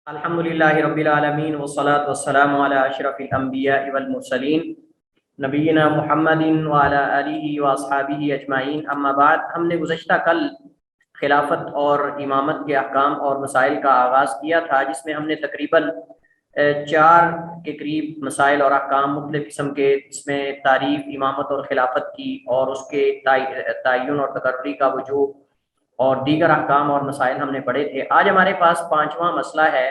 الحمدللہ رب العالمین والصلاة والسلام علی اشرف الانبیاء والمرسلین نبینا محمد وعلی آلہ واصحابہ اجمعین، اما بعد۔ ہم نے گزشتہ کل خلافت اور امامت کے احکام اور مسائل کا آغاز کیا تھا، جس میں ہم نے تقریباً 4 کے قریب مسائل اور احکام مختلف قسم کے، اس میں تعریف امامت اور خلافت کی اور اس کے تعین اور تقرری کا وجوب اور دیگر احکام اور مسائل ہم نے پڑھے تھے۔ آج ہمارے پاس 5واں مسئلہ ہے،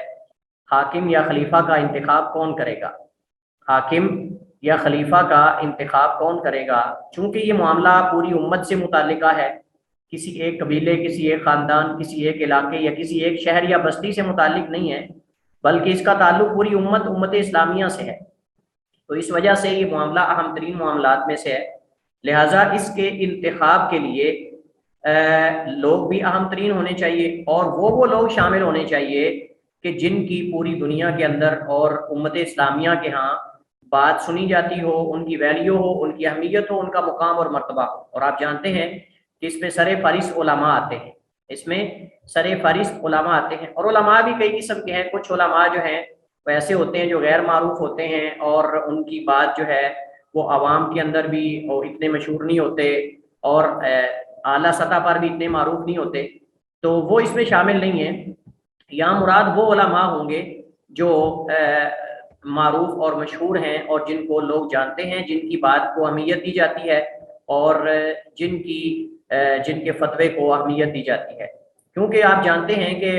حاکم یا خلیفہ کا انتخاب کون کرے گا؟ حاکم یا خلیفہ کا انتخاب کون کرے گا؟ چونکہ یہ معاملہ پوری امت سے متعلقہ ہے، کسی ایک قبیلے، کسی ایک خاندان، کسی ایک علاقے یا کسی ایک شہر یا بستی سے متعلق نہیں ہے، بلکہ اس کا تعلق پوری امت اسلامیہ سے ہے۔ تو اس وجہ سے یہ معاملہ اہم ترین معاملات میں سے ہے، لہٰذا اس کے انتخاب کے لیے لوگ بھی اہم ترین ہونے چاہیے، اور وہ لوگ شامل ہونے چاہیے کہ جن کی پوری دنیا کے اندر اور امت اسلامیہ کے ہاں بات سنی جاتی ہو، ان کی ویلیو ہو، ان کی اہمیت ہو، ان کا مقام اور مرتبہ ہو۔ اور آپ جانتے ہیں کہ اس میں سر فہرست علماء آتے ہیں، اس میں سر فہرست علماء آتے ہیں، اور علماء بھی کئی قسم کے ہیں۔ کچھ علماء جو ہیں وہ ایسے ہوتے ہیں جو غیر معروف ہوتے ہیں، اور ان کی بات جو ہے وہ عوام کے اندر بھی اتنے مشہور نہیں ہوتے، اور اعلیٰ سطح پر بھی اتنے معروف نہیں ہوتے، تو وہ اس میں شامل نہیں ہیں۔ یہاں مراد وہ علماء ہوں گے جو معروف اور مشہور ہیں، اور جن کو لوگ جانتے ہیں، جن کی بات کو اہمیت دی جاتی ہے، اور جن کے فتوے کو اہمیت دی جاتی ہے۔ کیونکہ آپ جانتے ہیں کہ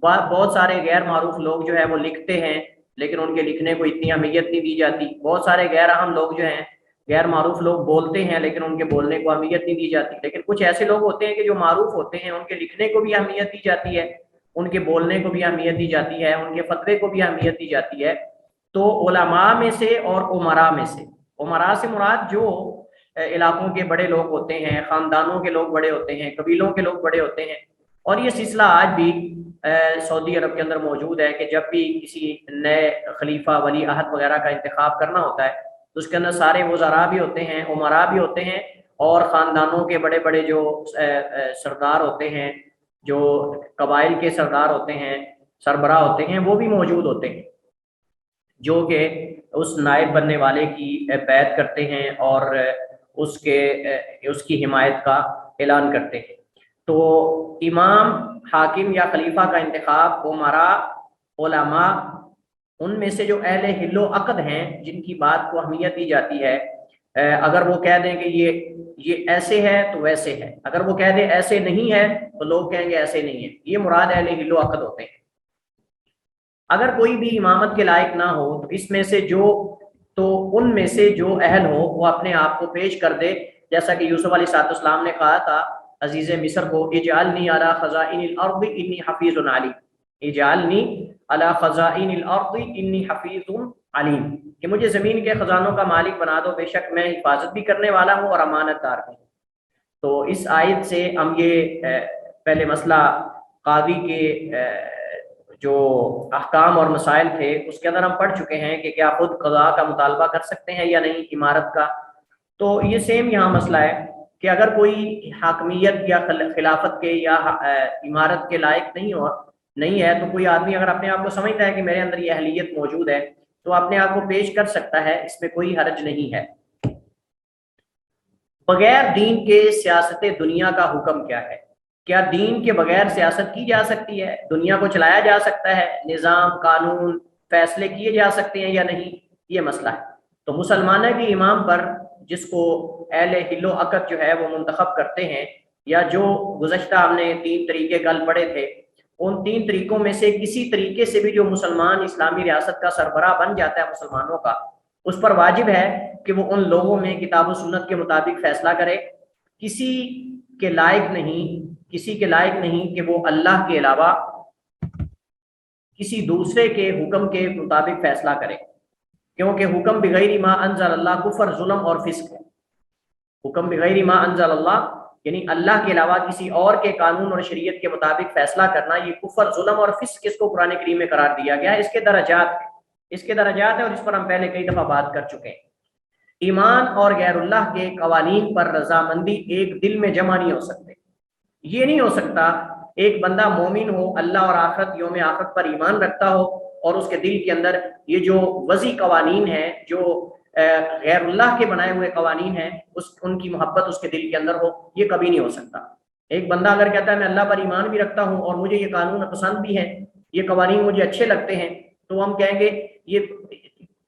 بہت سارے غیر معروف لوگ جو ہے وہ لکھتے ہیں، لیکن ان کے لکھنے کو اتنی اہمیت نہیں دی جاتی۔ بہت سارے غیر اہم لوگ جو ہیں، غیر معروف لوگ بولتے ہیں، لیکن ان کے بولنے کو اہمیت نہیں دی جاتی۔ لیکن کچھ ایسے لوگ ہوتے ہیں کہ جو معروف ہوتے ہیں، ان کے لکھنے کو بھی اہمیت دی جاتی ہے، ان کے بولنے کو بھی اہمیت دی جاتی ہے، ان کے فتوے کو بھی اہمیت دی جاتی ہے۔ تو علماء میں سے اور عمراء میں سے، عمراء سے مراد جو علاقوں کے بڑے لوگ ہوتے ہیں، خاندانوں کے لوگ بڑے ہوتے ہیں، قبیلوں کے لوگ بڑے ہوتے ہیں، اور یہ سلسلہ آج بھی سعودی عرب کے اندر موجود ہے کہ جب بھی کسی نئے خلیفہ، ولی عہد وغیرہ کا انتخاب کرنا ہوتا ہے تو اس کے اندر سارے وزراء بھی ہوتے ہیں، عمراء بھی ہوتے ہیں، اور خاندانوں کے بڑے بڑے جو سردار ہوتے ہیں، جو قبائل کے سردار ہوتے ہیں، سربراہ ہوتے ہیں، وہ بھی موجود ہوتے ہیں، جو کہ اس نائب بننے والے کی بیعت کرتے ہیں اور اس کی حمایت کا اعلان کرتے ہیں۔ تو امام، حاکم یا خلیفہ کا انتخاب عمراء، علماء، ان میں سے جو اہل حل و عقد ہیں، جن کی بات کو اہمیت دی جاتی ہے، اگر وہ کہہ دیں کہ یہ ایسے ہے تو ویسے ہے، اگر وہ کہہ دیں ایسے نہیں ہے تو لوگ کہیں گے ایسے نہیں ہے، یہ مراد اہل حل و عقد ہوتے ہیں۔ اگر کوئی بھی امامت کے لائق نہ ہو تو اس میں سے ان میں سے جو اہل ہو وہ اپنے آپ کو پیش کر دے، جیسا کہ یوسف علیہ السلام نے کہا تھا عزیز مصر کو، اجعلنی علی خزائن الارض انی حفیظ علیم، اجعلنی علی خزائن الارض انی حفیظ علیم، کہ مجھے زمین کے خزانوں کا مالک بنا دو، بے شک میں حفاظت بھی کرنے والا ہوں اور امانت دار بھی ہوں۔ تو اس آیت سے ہم یہ پہلے مسئلہ قاضی کے جو احکام اور مسائل تھے اس کے اندر ہم پڑھ چکے ہیں کہ کیا خود قضاء کا مطالبہ کر سکتے ہیں یا نہیں امارت کا۔ تو یہ سیم یہاں مسئلہ ہے کہ اگر کوئی حاکمیت یا خلافت کے یا امارت کے لائق نہیں ہے تو کوئی آدمی اگر اپنے آپ کو سمجھتا ہے کہ میرے اندر یہ اہلیت موجود ہے تو اپنے آپ کو پیش کر سکتا ہے، اس میں کوئی حرج نہیں ہے۔ بغیر دین کے سیاست دنیا کا حکم کیا ہے؟ کیا دین کے بغیر سیاست کی جا سکتی ہے؟ دنیا کو چلایا جا سکتا ہے؟ نظام، قانون، فیصلے کیے جا سکتے ہیں یا نہیں؟ یہ مسئلہ ہے۔ تو مسلمانوں کے امام پر، جس کو اہل حل و عقد جو ہے وہ منتخب کرتے ہیں، یا جو گزشتہ ہم نے 3 طریقے کل پڑھے تھے، ان 3 طریقوں میں سے کسی طریقے سے بھی جو مسلمان اسلامی ریاست کا سربراہ بن جاتا ہے مسلمانوں کا، اس پر واجب ہے کہ وہ ان لوگوں میں کتاب و سنت کے مطابق فیصلہ کرے۔ کسی کے لائق نہیں کہ وہ اللہ کے علاوہ کسی دوسرے کے حکم کے مطابق فیصلہ کرے، کیونکہ حکم بغیر ما انزل اللہ کفر، ظلم اور فسق ہے۔ حکم بغیر ما انزل اللہ یعنی اللہ کے علاوہ کسی اور کے قانون اور شریعت کے مطابق فیصلہ کرنا، یہ کفر، ظلم اور فسق اس کو قرآن کریم میں قرار دیا گیا ہے۔ اس کے درجات ہیں اور اس پر ہم پہلے کئی دفعہ بات کر چکے ہیں۔ ایمان اور غیر اللہ کے قوانین پر رضامندی ایک دل میں جمع نہیں ہو سکتے۔ یہ نہیں ہو سکتا ایک بندہ مومن ہو، اللہ اور آخرت یوم آخرت پر ایمان رکھتا ہو، اور اس کے دل کے اندر یہ جو وضعی قوانین ہیں، جو غیر اللہ کے بنائے ہوئے قوانین ہیں، ان کی محبت اس کے دل کے اندر ہو، یہ کبھی نہیں ہو سکتا۔ ایک بندہ اگر کہتا ہے میں اللہ پر ایمان بھی رکھتا ہوں اور مجھے یہ قانون پسند بھی ہے، یہ قوانین مجھے اچھے لگتے ہیں، تو ہم کہیں گے یہ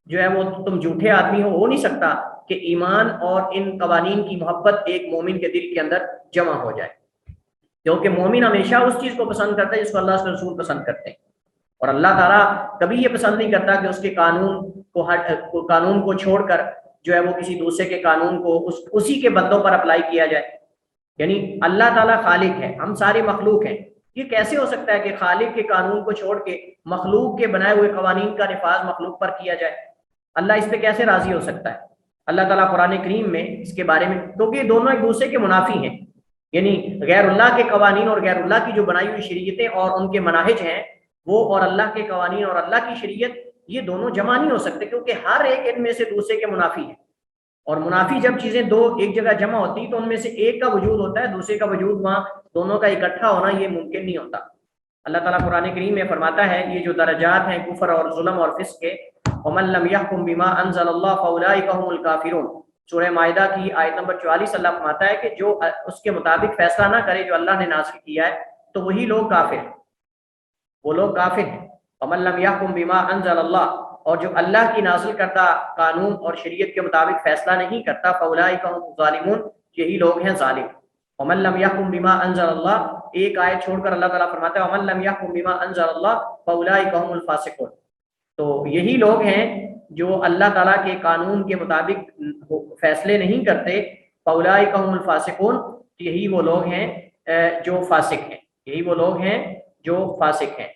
جو ہے وہ تم جھوٹے آدمی ہو نہیں سکتا کہ ایمان اور ان قوانین کی محبت ایک مومن کے دل کے اندر جمع ہو جائے، کیونکہ مومن ہمیشہ اس چیز کو پسند کرتا ہے جس کو اللہ کے رسول پسند کرتے ہیں، اور اللہ تعالیٰ کبھی یہ پسند نہیں کرتا کہ اس کے قانون کو چھوڑ کر جو ہے وہ کسی دوسرے کے قانون کو اسی کے بندوں پر اپلائی کیا جائے۔ یعنی اللہ تعالیٰ خالق ہے، ہم سارے مخلوق ہیں، یہ کیسے ہو سکتا ہے کہ خالق کے قانون کو چھوڑ کے مخلوق کے بنائے ہوئے قوانین کا نفاذ مخلوق پر کیا جائے؟ اللہ اس پہ کیسے راضی ہو سکتا ہے؟ اللہ تعالیٰ قرآن کریم میں اس کے بارے میں، کیونکہ یہ دونوں ایک دوسرے کے منافی ہیں، یعنی غیر اللہ کے قوانین اور غیر اللہ کی جو بنائی ہوئی شریعتیں اور ان کے مناہج ہیں وہ، اور اللہ کے قوانین اور اللہ کی شریعت، یہ دونوں جمع نہیں ہو سکتے، کیونکہ ہر ایک ان میں سے دوسرے کے منافی ہیں، اور منافی جب چیزیں دو ایک جگہ جمع ہوتی تو ان میں سے ایک کا وجود ہوتا ہے، دوسرے کا وجود وہاں دونوں کا اکٹھا ہونا یہ ممکن نہیں ہوتا۔ اللہ تعالیٰ قرآن کریم میں فرماتا ہے یہ جو درجات ہیں کفر اور ظلم اور فسق کے، وَمَن لَّمْ يَحْكُم بِمَا أَنزَلَ اللَّهُ فَأُولَٰئِكَ هُمُ الْكَافِرُونَ، سورہ مائدہ کی آیت نمبر 44 اللہ فرماتا ہے کہ جو اس کے مطابق فیصلہ نہ کرے جو اللہ نے نازل کیا ہے تو وہی لوگ کافر ہیں، وہ لوگ کافر ہیں۔ وَمَن لَّمْ يَحْكُم بِمَا أَنزَلَ اللَّهُ، اور جو اللہ کی نازل کردہ قانون اور شریعت کے مطابق فیصلہ نہیں کرتا، فَأُولَٰئِكَ هُمُ الظَّالِمُونَ، یہی لوگ ہیں ظالم۔ وَمَن لَّمْ يَحْكُم بِمَا أَنزَلَ اللَّهُ، ایک آیت چھوڑ کر اللہ تعالیٰ فرماتا ہے وَمَن لَّمْ يَحْكُم بِمَا أَنزَلَ اللَّهُ فَأُولَٰئِكَ هُمُ الْفَاسِقُونَ، تو یہی لوگ ہیں جو اللہ تعالیٰ کے قانون کے مطابق فیصلے نہیں کرتے، فَأُولَٰئِكَ هُمُ الْفَاسِقُونَ، یہی وہ لوگ ہیں جو فاسق ہیں، یہی وہ لوگ ہیں جو فاسق ہیں۔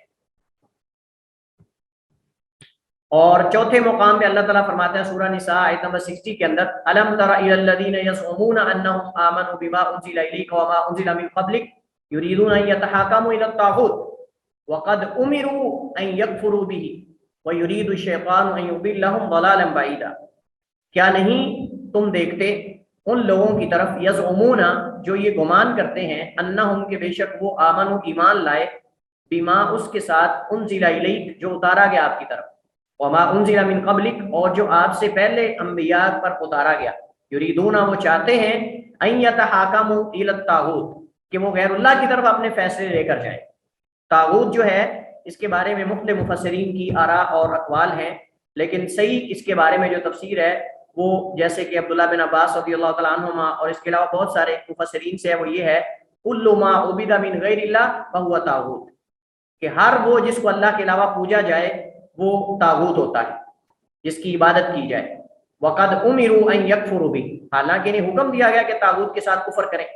اور چوتھے مقام پہ اللہ تعالیٰ فرماتا ہے سورہ نساء آیت نمبر 60 کے اندر، أَلَمْ تَرَ إِلَى الَّذِينَ يَزْعُمُونَ أَنَّهُمْ آمَنُوا بِمَا أُنزِلَ إِلَيْكَ وَمَا أُنزِلَ مِن قَبْلِكَ يُرِيدُونَ أَن يَتَحَاكَمُوا إِلَى الطَّاغُوتِ وَقَدْ أُمِرُوا أَن يَكْفُرُوا بِهِ وَيُرِيدُ الشَّيْطَانُ أَن يُضِلَّهُمْ ضَلَالًا بَعِيدًا، کیا نہیں تم دیکھتے ان لوگوں کی طرف، یزعمون جو یہ گمان کرتے ہیں، انہم کہ بے شک وہ، آمنوا ایمان لائے، بما اس کے ساتھ، انزل الیک جو اتارا گیا آپ کی طرف، وما انزل من قبلک اور جو آپ سے پہلے انبیاء پر اتارا گیا، یریدون وہ چاہتے ہیں، ان یتحاکموا الی الطاغوت کہ وہ غیر اللہ کی طرف اپنے فیصلے لے کر جائیں۔ طاغوت جو ہے اس کے بارے میں مختلف مفسرین کی آراء اور اقوال ہیں، لیکن صحیح اس کے بارے میں جو تفسیر ہے وہ جیسے کہ عبداللہ بن عباس رضی اللہ تعالیٰ عنہما اور اس کے علاوہ بہت سارے مفسرین سے وہ یہ ہے، کل ما عبد من غیر اللہ فہو طاغوت، کہ ہر وہ جس کو اللہ کے علاوہ پوجا جائے وہ طاغوت ہوتا ہے، جس کی عبادت کی جائے۔ وقد امروا ان یکفروا بہ، حالانکہ انہیں حکم دیا گیا کہ طاغوت کے ساتھ کفر کریں۔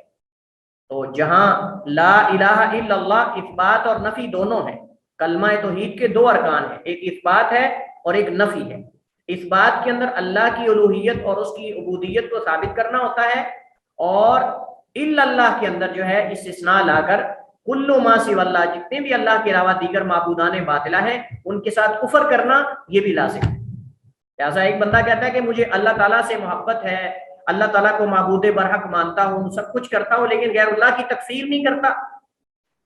تو جہاں لا الہ الا اللہ اثبات اور نفی دونوں ہیں، کلمہ توحید کے دو ارکان ہیں، ایک اثبات ہے اور ایک نفی ہے۔ اثبات کے اندر اللہ کی الوہیت اور اس کی عبودیت کو ثابت کرنا ہوتا ہے، اور الا اللہ کے اندر جو ہے استثناء لا کر کل ما سوی اللہ، جتنے بھی اللہ کے علاوہ دیگر معبودان باطلہ ہیں ان کے ساتھ کفر کرنا یہ بھی لازم ہے۔ لہٰذا ایک بندہ کہتا ہے کہ مجھے اللہ تعالیٰ سے محبت ہے، اللہ تعالیٰ کو معبود برحق مانتا ہوں، سب کچھ کرتا ہوں، لیکن غیر اللہ کی تکفیر نہیں کرتا،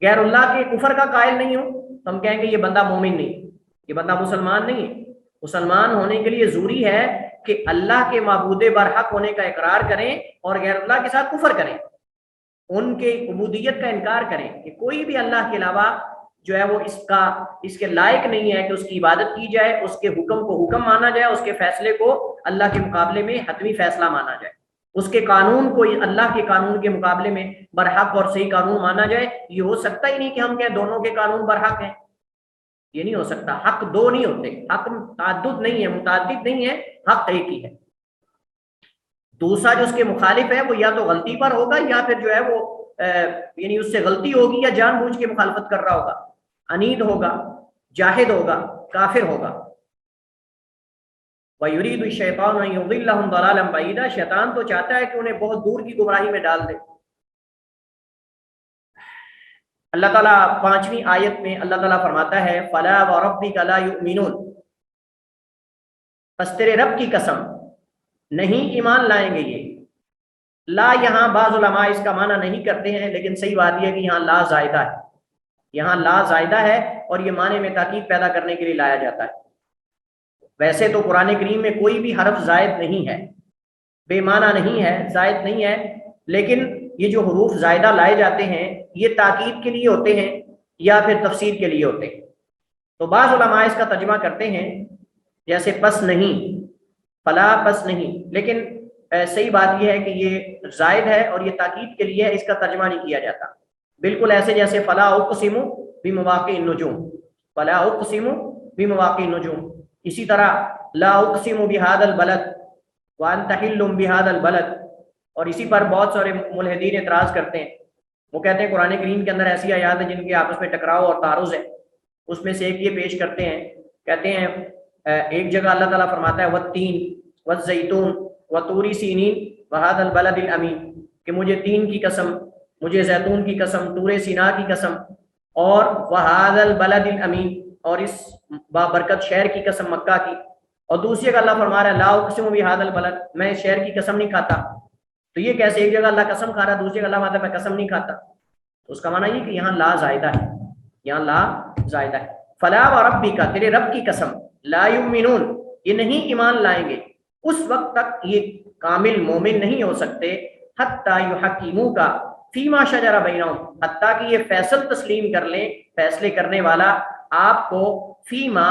غیر اللہ کے کفر کا قائل نہیں ہوں، تو ہم کہیں گے یہ بندہ مومن نہیں، یہ بندہ مسلمان نہیں ہے۔ مسلمان ہونے کے لیے ضروری ہے کہ اللہ کے معبود برحق ہونے کا اقرار کریں اور غیر اللہ کے ساتھ کفر کریں، ان کے عبودیت کا انکار کریں کہ کوئی بھی اللہ کے علاوہ جو ہے وہ اس کے لائق نہیں ہے کہ اس کی عبادت کی جائے، اس کے حکم کو حکم مانا جائے، اس کے فیصلے کو اللہ کے مقابلے میں حتمی فیصلہ مانا جائے، اس کے قانون کو اللہ کے قانون کے مقابلے میں برحق اور صحیح قانون مانا جائے۔ یہ ہو سکتا ہی نہیں کہ ہم کہیں دونوں کے قانون برحق ہیں، یہ نہیں ہو سکتا۔ حق دو نہیں ہوتے، حق تعدد نہیں ہے، متعدد نہیں ہے، حق ایک ہی ہے۔ دوسرا جو اس کے مخالف ہے وہ یا تو غلطی پر ہوگا یا پھر جو ہے وہ یعنی اس سے غلطی ہوگی یا جان بوجھ کے مخالفت کر رہا ہوگا، عنید ہوگا، جاہد ہوگا، کافر ہوگا۔ وَيُرِيدُ الشَّيْطَانُ أَن يُضِلَّهُمْ ضَلَالًا بَعِيدًا، شیطان تو چاہتا ہے کہ انہیں بہت دور کی گمراہی میں ڈال دے۔ اللہ تعالیٰ 5ویں آیت میں اللہ تعالیٰ فرماتا ہے فَلَا وَرَبِّكَ لَا يُؤْمِنُونَ، پس تیرے رب کی قسم نہیں ایمان لائیں گے یہ۔ لا یہاں بعض علماء اس کا معنی نہیں کرتے ہیں، لیکن صحیح بات یہ ہے کہ یہاں لا زائدہ ہے، یہاں لا زائدہ ہے اور یہ معنی میں تاکید پیدا کرنے کے لیے لایا جاتا ہے۔ ویسے تو قرآن کریم میں کوئی بھی حرف زائد نہیں ہے، بے معنی نہیں ہے، زائد نہیں ہے، لیکن یہ جو حروف زائدہ لائے جاتے ہیں یہ تاکید کے لیے ہوتے ہیں یا پھر تفسیر کے لیے ہوتے ہیں۔ تو بعض علماء اس کا ترجمہ کرتے ہیں جیسے پس نہیں، فلا پس نہیں، لیکن صحیح بات یہ ہے کہ یہ زائد ہے اور یہ تاکید کے لیے ہے، اس کا ترجمہ نہیں کیا جاتا۔ بالکل ایسے جیسے فلا اقسم بمواقع النجوم، فلا اقسم بمواقع النجوم، اسی طرح لا اقسم بہذا البلد وانت حل بہذا البلد، اور اسی پر بہت سارے ملحدین اعتراض کرتے ہیں، وہ کہتے ہیں قرآن کریم کے اندر ایسی آیات ہیں جن کے آپس میں ٹکراؤ اور تعارض ہے، اس میں سے ایک یہ پیش کرتے ہیں، کہتے ہیں ایک جگہ اللہ تعالیٰ فرماتا ہے والتین والزیتون وطور سینین وہذا البلد الامین، کہ مجھے تین کی قسم، مجھے زیتون کی قسم، طور سینا کی قسم، اور وہذا البلد الامین، اور اس بابرکت شہر کی قسم مکہ کی، اور دوسری جگہ اللہ فرما رہا ہے لا اقسم بہذا البلد، میں اس شہر کی قسم نہیں کھاتا۔ تو یہ کیسے ایک جگہ اللہ قسم کھا رہا ہے، دوسری جگہ اللہ فرماتا ہے میں قسم نہیں کھاتا؟ تو اس کا معنی یہ کہ یہاں لا زائدہ ہے، یہاں لا زائدہ ہے۔ فلا وربک، تیرے رب کی قسم، لا یؤمنون، یہ نہیں ایمان لائیں گے، اس وقت تک یہ کامل مومن نہیں ہو سکتے، حتی یحکموک فیما شجر بینہم، حتیٰ کہ یہ فیصل تسلیم کر لیں، فیصلے کرنے والا آپ کو، فیما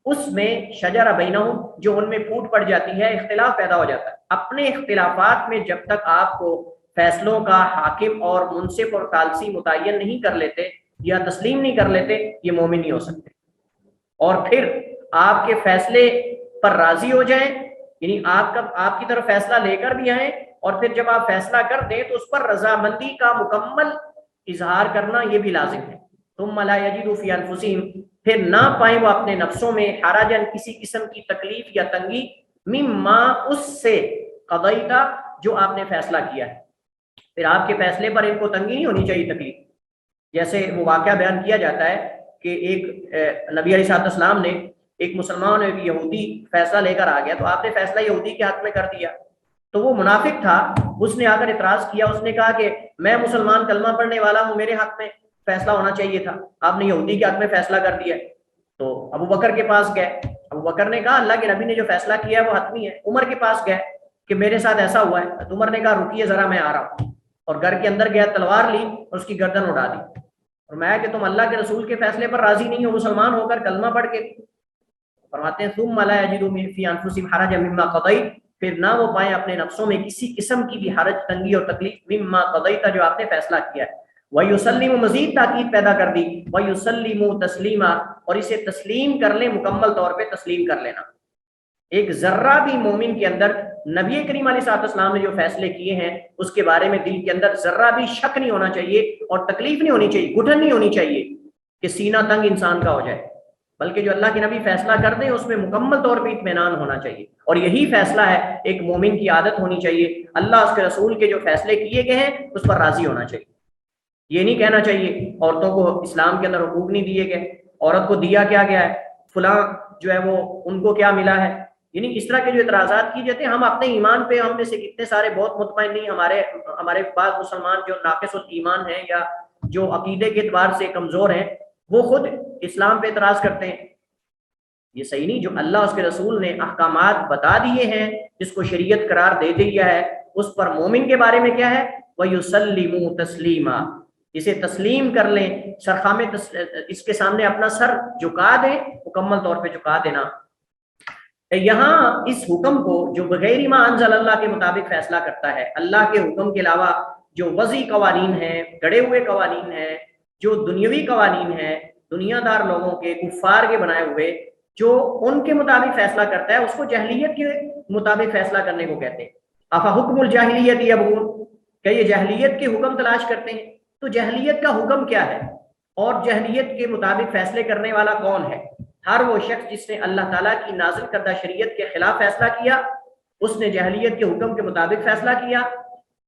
اس میں، شجر بینہم جو ان میں پھوٹ پڑ جاتی ہے، اختلاف پیدا ہو جاتا ہے، اپنے اختلافات میں جب تک آپ کو فیصلوں کا حاکم اور منصف اور ثالثی متعین نہیں کر لیتے یا تسلیم نہیں کر لیتے، یہ مومن نہیں ہو سکتے۔ اور پھر آپ کے فیصلے پر راضی ہو جائیں، یعنی آپ کی طرف فیصلہ لے کر بھی آئیں، اور پھر جب آپ فیصلہ کر دیں تو اس پر رضامندی کا مکمل اظہار کرنا یہ بھی لازم ہے۔ ثم لا یجدوا فی انفسہم، پھر نہ پائیں وہ اپنے نفسوں میں، حرجن کسی قسم کی تکلیف یا تنگی، مما اس سے، قضیتا جو آپ نے فیصلہ کیا ہے، پھر آپ کے فیصلے پر ان کو تنگی نہیں ہونی چاہیے، تکلیف۔ جیسے وہ واقعہ بیان کیا جاتا ہے کہ ایک نبی علیہ السلام نے، ایک مسلمان ایک یہودی فیصلہ لے کر آ گیا، تو آپ نے فیصلہ یہودی کے حق میں کر دیا، تو وہ منافق تھا، اس نے آ کر اعتراض کیا، اس نے کہا کہ میں مسلمان کلمہ پڑھنے والا ہوں، میرے حق میں فیصلہ ہونا چاہیے تھا، آپ نے یہودی کے حق میں فیصلہ کر دیا۔ تو ابو بکر کے پاس گئے، ابو بکر نے کہا اللہ کے نبی نے جو فیصلہ کیا ہے وہ حتمی ہے۔ عمر کے پاس گئے کہ میرے ساتھ ایسا ہوا ہے، تو عمر نے کہا رکیے ذرا میں آ رہا ہوں، اور گھر کے اندر گیا، تلوار لی اور اس کی گردن اڑا دی، اور میں کہ تم اللہ کے رسول کے فیصلے پر راضی نہیں ہو، مسلمان ہو کر کلمہ پڑھ کے۔ فرماتے ہیں ثم لا یجدوا فی انفسہم حرجا مما قضیت، پھر نہ وہ پائیں اپنے نفسوں میں کسی قسم کی بھی حرج، تنگی اور تکلیف، مما قضیت جو آپ نے فیصلہ کیا ہے، وَيُسَلِّمُ مزید تاکید پیدا کر دی، وَيُسَلِّمُ تسلیما، اور اسے تسلیم کر لیں، مکمل طور پہ تسلیم کر لینا۔ ایک ذرہ بھی مومن کے اندر نبی کریم علیہ السلام نے جو فیصلے کیے ہیں اس کے بارے میں دل کے اندر ذرہ بھی شک نہیں ہونا چاہیے، اور تکلیف نہیں ہونی چاہیے، گھٹن نہیں ہونی چاہیے کہ سینہ تنگ انسان کا ہو جائے، بلکہ جو اللہ کے نبی فیصلہ کر دیں اس میں مکمل طور پہ اطمینان ہونا چاہیے، اور یہی فیصلہ ہے، ایک مومن کی عادت ہونی چاہیے، اللہ اس کے رسول کے جو فیصلے کیے گئے ہیں اس پر راضی ہونا چاہیے۔ یہ نہیں کہنا چاہیے عورتوں کو اسلام کے اندر حقوق نہیں دیے گئے، عورت کو دیا کیا گیا ہے، فلاں جو ہے وہ ان کو کیا ملا ہے، یعنی اس طرح کے جو اعتراضات کی جاتے ہیں، ہم اپنے ایمان پہ، ہم میں سے کتنے سارے بہت مطمئن نہیں، ہمارے بعض مسلمان جو ناقص الایمان ہیں یا جو عقیدے کے اعتبار سے کمزور ہیں، وہ خود اسلام پہ اعتراض کرتے ہیں، یہ صحیح نہیں۔ جو اللہ اس کے رسول نے احکامات بتا دیے ہیں، جس کو شریعت قرار دے دیا ہے، اس پر مومن کے بارے میں کیا ہے، وَيُسَلِّمُ تَسْلِيمًا، اسے تسلیم کر لیں، سرخامے اس کے سامنے اپنا سر جھکا دیں، مکمل طور پہ جھکا دینا۔ یہاں اس حکم کو جو بغیر ما انزل اللہ کے مطابق فیصلہ کرتا ہے، اللہ کے حکم کے علاوہ جو وضعی قوانین ہیں، گڑے ہوئے قوانین ہیں، جو دنیاوی قوانین ہیں، دنیا دار لوگوں کے، کفار کے بنائے ہوئے، جو ان کے مطابق فیصلہ کرتا ہے، اس کو جاہلیت کے مطابق فیصلہ کرنے کو کہتے ہیں۔ افا حکم الجاہلیت یبغون، کہ یہ جاہلیت کے حکم تلاش کرتے ہیں؟ تو جاہلیت کا حکم کیا ہے اور جاہلیت کے مطابق فیصلے کرنے والا کون ہے؟ ہر وہ شخص جس نے اللہ تعالیٰ کی نازل کردہ شریعت کے خلاف فیصلہ کیا، اس نے جاہلیت کے حکم کے مطابق فیصلہ کیا،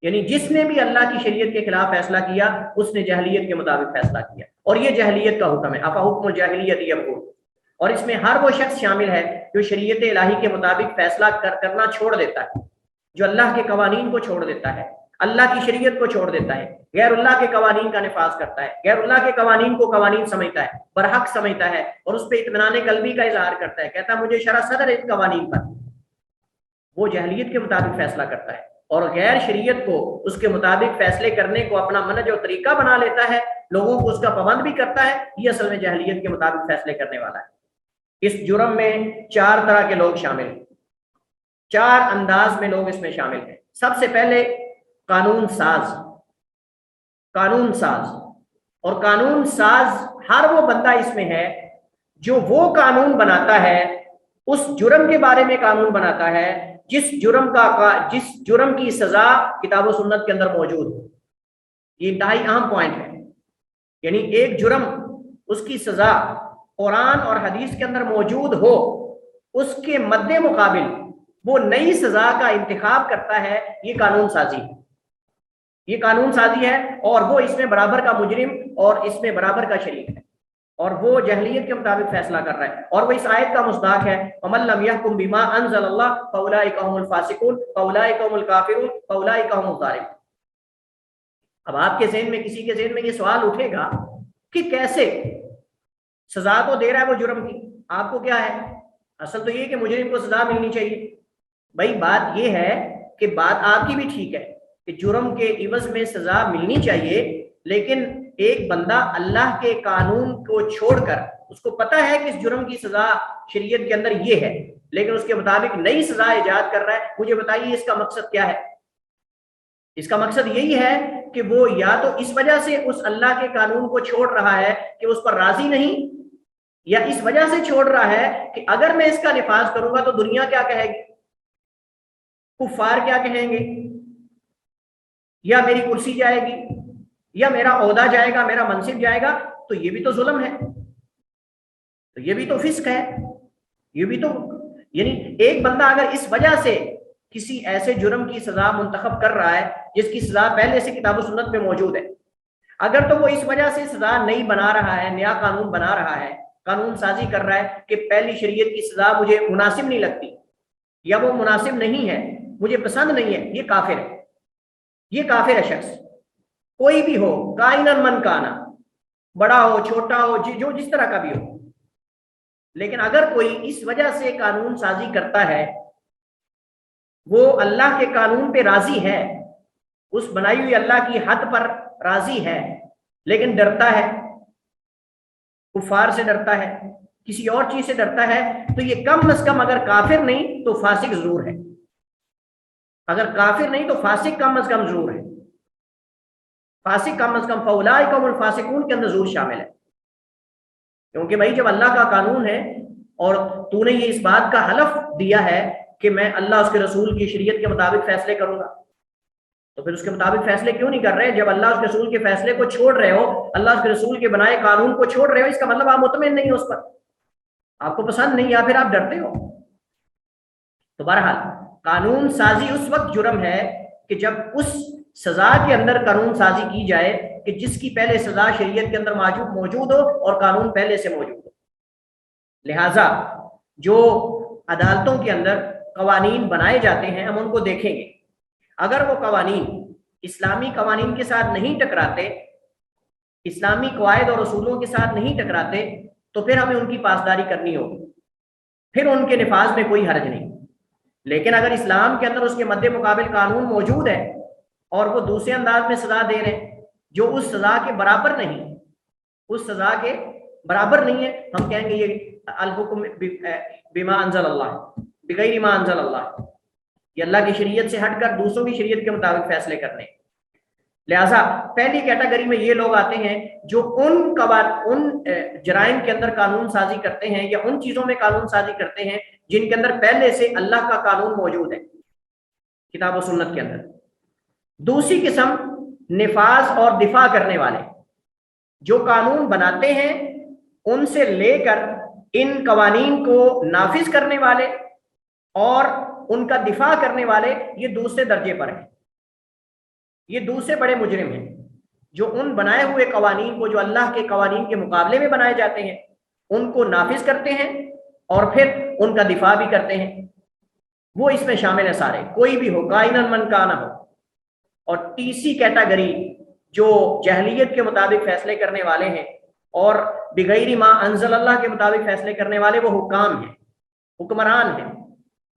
یعنی جس نے بھی اللہ کی شریعت کے خلاف فیصلہ کیا اس نے جاہلیت کے مطابق فیصلہ کیا، اور یہ جاہلیت کا حکم ہے، افا حکم الجاہلیت یبغون۔ اور اس میں ہر وہ شخص شامل ہے جو شریعت الہی کے مطابق فیصلہ کرنا چھوڑ دیتا ہے، جو اللہ کے قوانین کو چھوڑ دیتا ہے، اللہ کی شریعت کو چھوڑ دیتا ہے، غیر اللہ کے قوانین کا نفاذ کرتا ہے، غیر اللہ کے قوانین کو قوانین سمجھتا ہے، برحق سمجھتا ہے اور اس پہ اطمینان قلبی کا اظہار کرتا ہے، کہتا ہے مجھے شرح صدر ہے ان قوانین پر، وہ جاہلیت کے مطابق فیصلہ کرتا ہے اور غیر شریعت کو اس کے مطابق فیصلے کرنے کو اپنا منہج اور طریقہ بنا لیتا ہے، لوگوں کو اس کا پابند بھی کرتا ہے، یہ اصل میں جاہلیت کے مطابق فیصلے کرنے والا ہے۔ اس جرم میں 4 طرح کے لوگ شامل ہیں، 4 انداز میں لوگ اس میں شامل ہیں۔ سب سے پہلے قانون ساز، قانون ساز، اور قانون ساز ہر وہ بندہ اس میں ہے جو وہ قانون بناتا ہے، اس جرم کے بارے میں قانون بناتا ہے جس جرم کی سزا کتاب و سنت کے اندر موجود ہو۔ یہ انتہائی اہم پوائنٹ ہے، یعنی ایک جرم اس کی سزا قرآن اور حدیث کے اندر موجود ہو، اس کے مد مقابل وہ نئی سزا کا انتخاب کرتا ہے، یہ قانون سازی ہے، یہ قانون سازی ہے، اور وہ اس میں برابر کا مجرم اور اس میں برابر کا شریک ہے، اور وہ جہلیت کے مطابق فیصلہ کر رہا ہے، اور وہ اس آیت کا مصداق ہے وَمَن لَّمْ يَحْكُم بِمَا أَنزَلَ اللَّهُ فَأُولَٰئِكَ هُمُ الْفَاسِقُونَ فَأُولَٰئِكَ هُمُ الْكَافِرُونَ فَأُولَٰئِكَ هُمُ الظَّالِمُونَ۔ اب آپ کے ذہن میں کسی کے ذہن میں یہ سوال اٹھے گا کہ کیسے سزا تو دے رہا ہے وہ جرم کی، آپ کو کیا ہے؟ اصل تو یہ کہ مجرم کو سزا ملنی چاہیے۔ بھائی بات یہ ہے کہ بات آپ کی بھی ٹھیک ہے کہ جرم کے عوض میں سزا ملنی چاہیے، لیکن ایک بندہ اللہ کے قانون کو چھوڑ کر، اس کو پتہ ہے کہ اس جرم کی سزا شریعت کے اندر یہ ہے، لیکن اس کے مطابق نئی سزا ایجاد کر رہا ہے، مجھے بتائیے اس کا مقصد کیا ہے؟ اس کا مقصد یہی ہے کہ وہ یا تو اس وجہ سے اس اللہ کے قانون کو چھوڑ رہا ہے کہ اس پر راضی نہیں، یا اس وجہ سے چھوڑ رہا ہے کہ اگر میں اس کا نفاذ کروں گا تو دنیا کیا کہے گی، کفار کیا کہیں گے، یا میری کرسی جائے گی، یا میرا عہدہ جائے گا، میرا منصب جائے گا، تو یہ بھی تو ظلم ہے، تو یہ بھی تو فسق ہے، یہ بھی تو، یعنی ایک بندہ اگر اس وجہ سے کسی ایسے جرم کی سزا منتخب کر رہا ہے جس کی سزا پہلے سے کتاب و سنت میں موجود ہے، اگر تو وہ اس وجہ سے سزا نئی بنا رہا ہے، نیا قانون بنا رہا ہے، قانون سازی کر رہا ہے کہ پہلی شریعت کی سزا مجھے مناسب نہیں لگتی، یا وہ مناسب نہیں ہے، مجھے پسند نہیں ہے، یہ کافر ہے، یہ کافر ہے شخص، کوئی بھی ہو، کائنن من کانا، بڑا ہو چھوٹا ہو، جو جس طرح کا بھی ہو۔ لیکن اگر کوئی اس وجہ سے قانون سازی کرتا ہے، وہ اللہ کے قانون پہ راضی ہے، اس بنائی ہوئی اللہ کی حد پر راضی ہے، لیکن ڈرتا ہے، کفار سے ڈرتا ہے، کسی اور چیز سے ڈرتا ہے، تو یہ کم از کم اگر کافر نہیں تو فاسق ضرور ہے، اگر کافر نہیں تو فاسق کم از کم ضرور ہے، فاسق کم از کم فاولئک هم الفاسقون کے اندر ضرور شامل ہے، کیونکہ بھائی جب اللہ کا قانون ہے اور تو نے یہ اس بات کا حلف دیا ہے کہ میں اللہ اس کے رسول کی شریعت کے مطابق فیصلے کروں گا، تو پھر اس کے مطابق فیصلے کیوں نہیں کر رہے؟ جب اللہ اس کے رسول کے فیصلے کو چھوڑ رہے ہو، اللہ اس کے رسول کے بنائے قانون کو چھوڑ رہے ہو، اس کا مطلب آپ مطمئن نہیں ہو اس پر، آپ کو پسند نہیں، یا پھر آپ ڈرتے ہو۔ تو بہرحال قانون سازی اس وقت جرم ہے کہ جب اس سزا کے اندر قانون سازی کی جائے کہ جس کی پہلے سزا شریعت کے اندر موجود ہو اور قانون پہلے سے موجود ہو۔ لہٰذا جو عدالتوں کے اندر قوانین بنائے جاتے ہیں، ہم ان کو دیکھیں گے، اگر وہ قوانین اسلامی قوانین کے ساتھ نہیں ٹکراتے، اسلامی قواعد اور اصولوں کے ساتھ نہیں ٹکراتے، تو پھر ہمیں ان کی پاسداری کرنی ہوگی، پھر ان کے نفاذ میں کوئی حرج نہیں۔ لیکن اگر اسلام کے اندر اس کے مد مقابل قانون موجود ہے اور وہ دوسرے انداز میں سزا دے رہے ہیں جو اس سزا کے برابر نہیں، اس سزا کے برابر نہیں ہے، ہم کہیں گے یہ الحکم بما انزل اللہ، بغیر ما انزل اللہ، یہ اللہ کی شریعت سے ہٹ کر دوسروں کی شریعت کے مطابق فیصلے کرنے۔ لہٰذا پہلی کیٹیگری میں یہ لوگ آتے ہیں جو ان جرائم کے اندر قانون سازی کرتے ہیں یا ان چیزوں میں قانون سازی کرتے ہیں جن کے اندر پہلے سے اللہ کا قانون موجود ہے کتاب و سنت کے اندر۔ دوسری قسم نفاذ اور دفاع کرنے والے، جو قانون بناتے ہیں ان سے لے کر ان قوانین کو نافذ کرنے والے اور ان کا دفاع کرنے والے، یہ دوسرے درجے پر ہیں، یہ دوسرے بڑے مجرم ہیں، جو ان بنائے ہوئے قوانین کو جو اللہ کے قوانین کے مقابلے میں بنائے جاتے ہیں ان کو نافذ کرتے ہیں اور پھر ان کا دفاع بھی کرتے ہیں، وہ اس میں شامل ہے سارے، کوئی بھی ہو، کائنن من کانا ہو۔ اور تیسری کیٹیگری جو جہلیت کے مطابق فیصلے کرنے والے ہیں اور بغیر ما انزل اللہ کے مطابق فیصلے کرنے والے، وہ حکام ہیں، حکمران ہیں،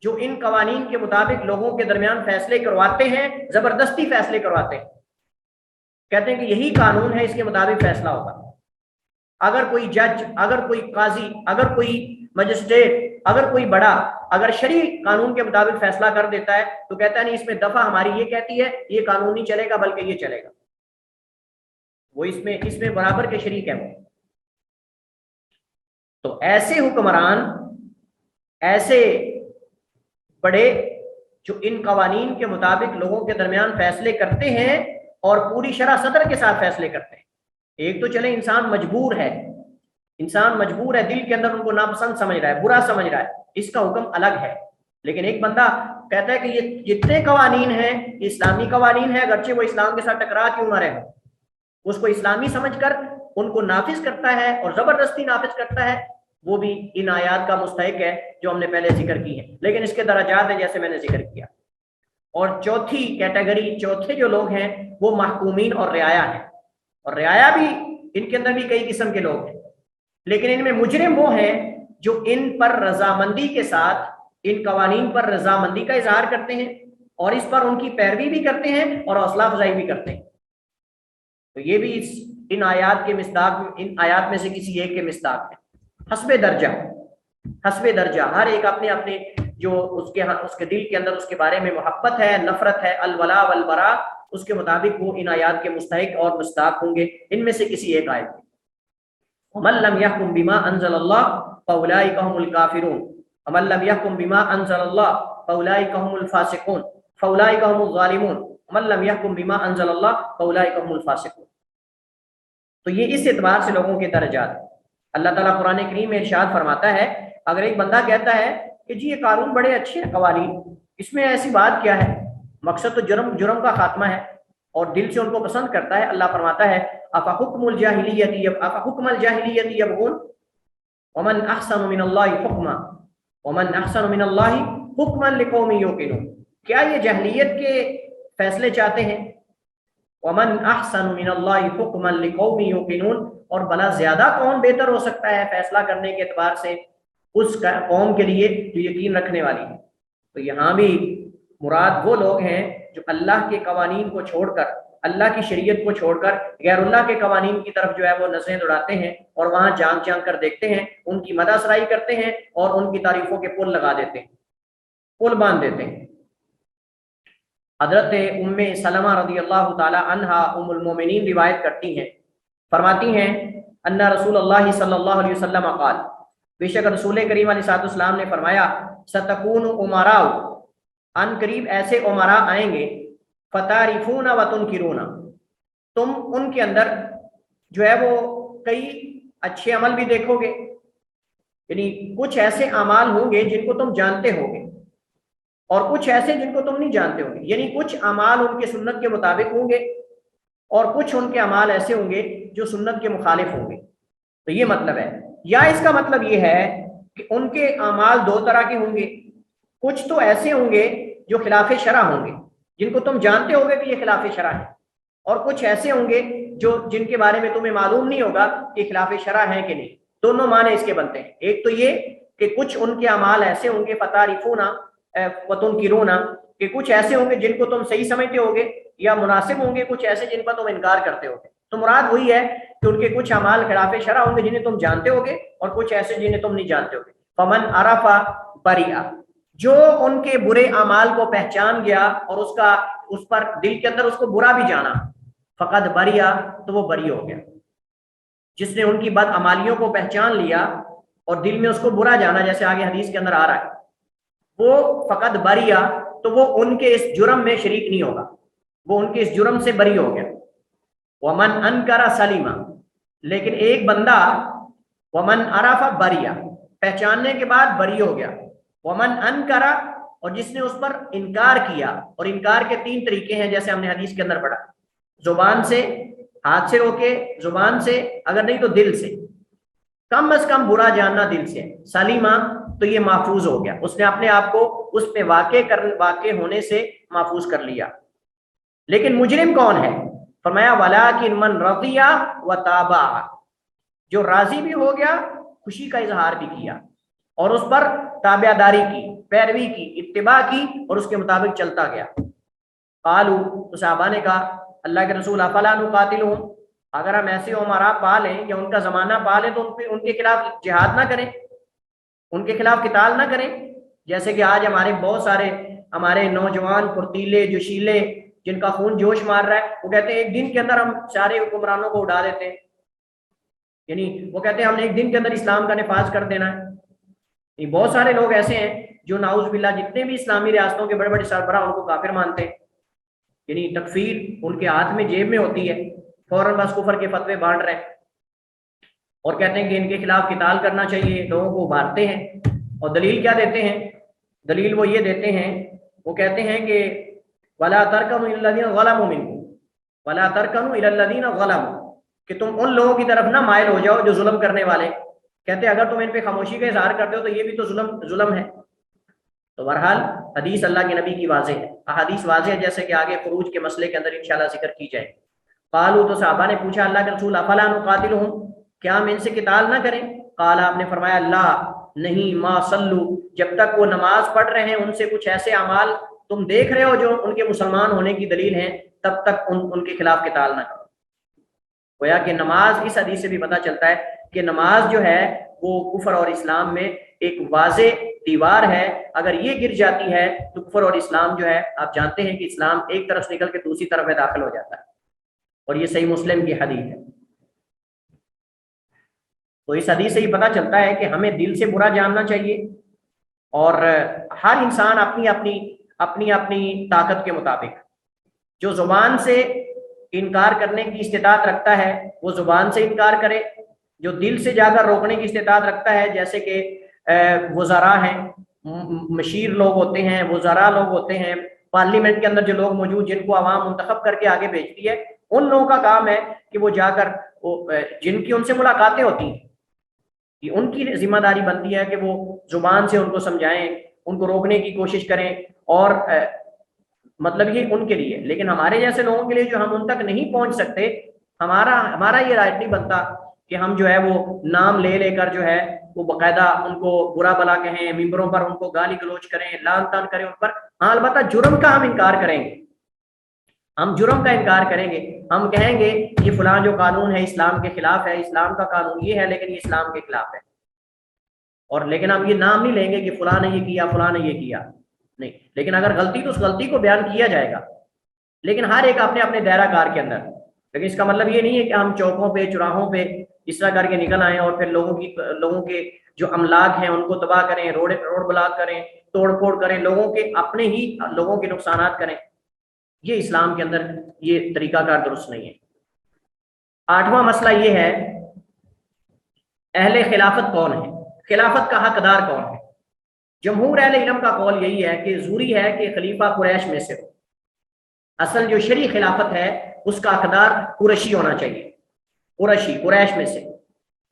جو ان قوانین کے مطابق لوگوں کے درمیان فیصلے کرواتے ہیں، زبردستی فیصلے کرواتے ہیں، کہتے ہیں کہ یہی قانون ہے، اس کے مطابق فیصلہ ہوگا۔ اگر کوئی جج، اگر کوئی قاضی، اگر کوئی مجسٹریٹ، اگر کوئی بڑا اگر شرعی قانون کے مطابق فیصلہ کر دیتا ہے تو کہتا ہے نہیں، اس میں دفعہ ہماری یہ کہتی ہے یہ قانون نہیں چلے گا بلکہ یہ چلے گا، وہ اس میں برابر کے شریک ہے وہ۔ تو ایسے حکمران، ایسے بڑے جو ان قوانین کے مطابق لوگوں کے درمیان فیصلے کرتے ہیں اور پوری شرح صدر کے ساتھ فیصلے کرتے ہیں۔ ایک تو چلے انسان مجبور ہے، دل کے اندر ان کو ناپسند سمجھ رہا ہے، برا سمجھ رہا ہے، اس کا حکم الگ ہے، لیکن ایک بندہ کہتا ہے کہ یہ جتنے قوانین ہیں یہ اسلامی قوانین ہیں، اگرچہ وہ اسلام کے ساتھ ٹکرا کیوں نہ رہے، اس کو اسلامی سمجھ کر ان کو نافذ کرتا ہے اور زبردستی نافذ کرتا ہے، وہ بھی ان آیات کا مستحق ہے جو ہم نے پہلے ذکر کی ہے، لیکن اس کے درجات ہیں جیسے میں نے ذکر کیا۔ اور چوتھی کیٹیگری، چوتھے جو لوگ ہیں وہ محکومین اور رعایا ہیں، اور رعایا بھی ان کے اندر بھی کئی قسم کے لوگ ہیں، لیکن ان میں مجرم وہ ہیں جو ان پر رضامندی کے ساتھ، ان قوانین پر رضامندی کا اظہار کرتے ہیں اور اس پر ان کی پیروی بھی کرتے ہیں اور حوصلہ افزائی بھی کرتے ہیں۔ تو یہ بھی ان آیات کے مصداق، ان آیات میں سے کسی ایک کے مصداق ہے۔ حسب درجہ ہر ایک اپنے اپنے جو اس کے دل کے اندر اس کے بارے میں محبت ہے، نفرت ہے، الولا والبرا، اس کے مطابق وہ ان آیات کے مستحق اور مستحق ہوں گے۔ ان میں سے کسی ایک آیت وَمَن لَّمْ يَحْكُم بِمَا أَنزَلَ اللَّهُ فَأُولَٰئِكَ هُمُ الْكَافِرُونَ وَمَن لَّمْ يَحْكُم بِمَا أَنزَلَ اللَّهُ فَأُولَٰئِكَ هُمُ الْفَاسِقُونَ فَأُولَٰئِكَ هُمُ الظَّالِمُونَ وَمَن لَّمْ يَحْكُم بِمَا أَنزَلَ اللَّهُ فَأُولَٰئِكَ هُمُ الْفَاسِقُونَ۔ تو یہ اس اعتبار سے لوگوں کے درجات ہیں۔ اللہ تعالیٰ قرآن کریم میں ارشاد فرماتا ہے، اگر ایک بندہ کہتا ہے کہ جی یہ قانون بڑے اچھے ہیں قوانین، اس میں ایسی بات کیا ہے، مقصد تو جرم کا خاتمہ ہے اور دل سے ان کو پسند کرتا ہے، اللہ فرماتا ہے افحکم الجاہلیت یبغون ومن احسن من اللہ حکما لقوم یوقنون۔ کیا یہ جاہلیت کے فیصلے چاہتے ہیں؟ ومن احسن من اللہ حکما لقوم یوقنون، اور بلا زیادہ کون بہتر ہو سکتا ہے فیصلہ کرنے کے اعتبار سے اس قوم کے لیے جو یقین رکھنے والی ہے۔ تو یہاں بھی مراد وہ لوگ ہیں جو اللہ کے قوانین کو چھوڑ کر، اللہ کی شریعت کو چھوڑ کر غیر اللہ کے قوانین کی طرف جو ہے وہ نظریں دوڑاتے ہیں اور وہاں جھانک جھانک کر دیکھتے ہیں، ان کی مدح سرائی کرتے ہیں اور ان کی تعریفوں کے پل لگا دیتے ہیں، پل باندھ دیتے ہیں۔ حضرت ام سلمہ رضی اللہ تعالی عنہا ام المومنین روایت کرتی ہیں، فرماتی ہیں ان رسول اللہ صلی اللہ علیہ وسلم قال، بے شک رسول کریم علیہ السلام نے فرمایا، ستکون امراء، ان قریب ایسے امراء آئیں گے، فتعرفون وتنکرون، تم ان کے اندر جو ہے وہ کئی اچھے عمل بھی دیکھو گے، یعنی کچھ ایسے اعمال ہوں گے جن کو تم جانتے ہوگے اور کچھ ایسے جن کو تم نہیں جانتے ہوگے، یعنی کچھ اعمال ان کے سنت کے مطابق ہوں گے اور کچھ ان کے اعمال ایسے ہوں گے جو سنت کے مخالف ہوں گے۔ تو یہ مطلب ہے، یا اس کا مطلب یہ ہے کہ ان کے اعمال دو طرح کے ہوں گے، کچھ تو ایسے ہوں گے جو خلاف شرع ہوں گے، جن کو تم جانتے ہوگے کہ یہ خلاف شرع ہے، اور کچھ ایسے ہوں گے جن کے بارے میں تمہیں معلوم نہیں ہوگا کہ خلاف شرع ہے کہ نہیں۔ دونوں معنی اس کے بنتے ہیں، ایک تو یہ کہ کچھ ان کے اعمال ایسے ہوں گے فتعرفون وتنکرون، کہ کچھ ایسے ہوں گے جن کو تم صحیح سمجھتے ہوگے یا مناسب ہوں گے، کچھ ایسے جن پر تم انکار کرتے ہوگے۔ تو مراد وہی ہے کہ ان کے کچھ اعمال خلاف شرع ہوں گے جنہیں تم جانتے ہوگے اور کچھ ایسے جنہیں تم نہیں جانتے ہوگے۔ فمن عرف برئ، جو ان کے برے اعمال کو پہچان گیا اور اس پر دل کے اندر اس کو برا بھی جانا، فقد برئ، تو وہ بری ہو گیا۔ جس نے ان کی بد اعمالیوں کو پہچان لیا اور دل میں اس کو برا جانا، جیسے آگے حدیث کے اندر آ رہا ہے، وہ فقد برئ، تو وہ ان کے اس جرم میں شریک نہیں ہوگا، وہ ان کے اس جرم سے بری ہو گیا۔ ومن انکر سلیم، لیکن ایک بندہ ومن عرف برئ، پہچاننے کے بعد بری ہو گیا، ومن انکر، اور جس نے اس پر انکار کیا، اور انکار کے تین طریقے ہیں جیسے ہم نے حدیث کے اندر پڑھا، زبان سے، ہاتھ سے روکے، زبان سے، اگر نہیں تو دل سے، کم از کم برا جاننا دل سے، سلیمہ، تو یہ محفوظ ہو گیا، اس نے اپنے آپ کو اس پہ واقع ہونے سے محفوظ کر لیا۔ لیکن مجرم کون ہے؟ فرمایا ولیکن من رضی و تابع، جو راضی بھی ہو گیا، خوشی کا اظہار بھی کیا، اور اس پر تابع داری کی، پیروی کی، اتباع کی، اور اس کے مطابق چلتا گیا۔ قالوا، تو صحابہ نے کہا اللہ کے رسول افلا نقاتلہم، اگر ہم ایسے عمرا پا لیں یا ان کا زمانہ پا لیں تو ان کے خلاف جہاد نہ کریں، ان کے خلاف قتال نہ کریں؟ جیسے کہ آج ہمارے بہت سارے ہمارے نوجوان پھرتیلے جوشیلے جن کا خون جوش مار رہا ہے، وہ کہتے ہیں ایک دن کے اندر ہم سارے حکمرانوں کو اڑا دیتے ہیں، یعنی وہ کہتے ہیں ہم نے ایک دن کے اندر اسلام کا نفاذ کر دینا ہے۔ بہت سارے لوگ ایسے ہیں جو نعوذ باللہ جتنے بھی اسلامی ریاستوں کے بڑے بڑے سربراہ ان کو کافر مانتے ہیں، یعنی تکفیر ان کے ہاتھ میں جیب میں ہوتی ہے، فوراً بس کفر کے فتوے بانٹ رہے ہیں اور کہتے ہیں کہ ان کے خلاف قتال کرنا چاہیے، لوگوں کو مارتے ہیں۔ اور دلیل کیا دیتے ہیں؟ دلیل وہ یہ دیتے ہیں، وہ کہتے ہیں کہ وَلَا تَرْكَنُوا إِلَى الَّذِينَ ظَلَمُوا مِنْكُمْ وَلَا تَرْكَنُوا إِلَى الَّذِينَ ظَلَمُوا، کہ تم ان لوگوں کی طرف نہ مائل ہو جاؤ جو ظلم کرنے والے، کہتے ہیں اگر تم ان پہ خاموشی کا اظہار کرتے ہو تو یہ بھی تو ظلم ہے۔ تو بہرحال حدیث اللہ کے نبی کی واضح ہے، احادیث واضح ہے، جیسے کہ آگے خروج کے مسئلے کے اندر انشاءاللہ ذکر کی جائے۔ قالوا، تو صحابہ نے پوچھا اللہ کے رسول افلا نقاتلہم، کیا ہم ان سے قتال نہ کریں؟ قال، آپ نے فرمایا اللہ نہیں، ما صلو، جب تک وہ نماز پڑھ رہے ہیں ان سے کچھ ایسے اعمال تم دیکھ رہے ہو جو ان کے مسلمان ہونے کی دلیل ہیں، تب تک ان کے خلاف قتال نہ کرو۔ گویا کہ نماز، اس حدیث سے بھی پتہ چلتا ہے کہ نماز جو ہے وہ کفر اور اسلام میں ایک واضح دیوار ہے، اگر یہ گر جاتی ہے تو کفر اور اسلام جو ہے، آپ جانتے ہیں کہ اسلام ایک طرف سے نکل کے دوسری طرف میں داخل ہو جاتا ہے، اور یہ صحیح مسلم کی حدیث ہے۔ تو اس حدیث سے یہ پتہ چلتا ہے کہ ہمیں دل سے برا جاننا چاہیے، اور ہر انسان اپنی طاقت کے مطابق جو زبان سے انکار کرنے کی استطاعت رکھتا ہے وہ زبان سے انکار کرے، جو دل سے جا کر روکنے کی استطاعت رکھتا ہے، جیسے کہ وزراء ہیں، مشیر لوگ ہوتے ہیں، وزراء لوگ ہوتے ہیں، پارلیمنٹ کے اندر جو لوگ موجود جن کو عوام منتخب کر کے آگے بھیجتی ہے، ان لوگوں کا کام ہے کہ وہ جا کر جن کی ان سے ملاقاتیں ہوتی ہیں، یہ ان کی ذمہ داری بنتی ہے کہ وہ زبان سے ان کو سمجھائیں، ان کو روکنے کی کوشش کریں، اور مطلب یہ ان کے لیے۔ لیکن ہمارے جیسے لوگوں کے لیے جو ہم ان تک نہیں پہنچ سکتے، ہمارا یہ رائٹ نہیں بنتا کہ ہم جو ہے وہ نام لے لے کر جو ہے وہ باقاعدہ ان کو برا بلا کہیں، ممبروں پر ان کو گالی گلوچ کریں، لعن طعن کریں ان پر۔ ہاں البتہ جرم کا ہم انکار کریں گے، ہم جرم کا انکار کریں گے، ہم کہیں گے یہ فلاں جو قانون ہے اسلام کے خلاف ہے، اسلام کا قانون یہ ہے لیکن یہ اسلام کے خلاف ہے، اور لیکن ہم یہ نام نہیں لیں گے کہ فلاں نے یہ کیا، فلاں نے یہ کیا، نہیں۔ لیکن اگر غلطی تو اس غلطی کو بیان کیا جائے گا، لیکن ہر ایک اپنے اپنے دائرہ کار کے اندر۔ لیکن اس کا مطلب یہ نہیں ہے کہ ہم چوکوں پہ چوراہوں پہ اس طرح کر کے نکل آئیں اور پھر لوگوں کے جو املاک ہیں ان کو تباہ کریں، روڈ بلاک کریں، توڑ پھوڑ کریں، لوگوں کے اپنے ہی لوگوں کے نقصانات کریں۔ یہ اسلام کے اندر یہ طریقہ کار درست نہیں ہے۔ آٹھواں مسئلہ یہ ہے اہل خلافت کون ہے، خلافت کا حقدار کون ہے؟ جمہور اہل علم کا قول یہی ہے کہ ضروری ہے کہ خلیفہ قریش میں سے ہو۔ اصل جو شرعی خلافت ہے اس کا حقدار قریشی ہونا چاہیے، قریش میں سے۔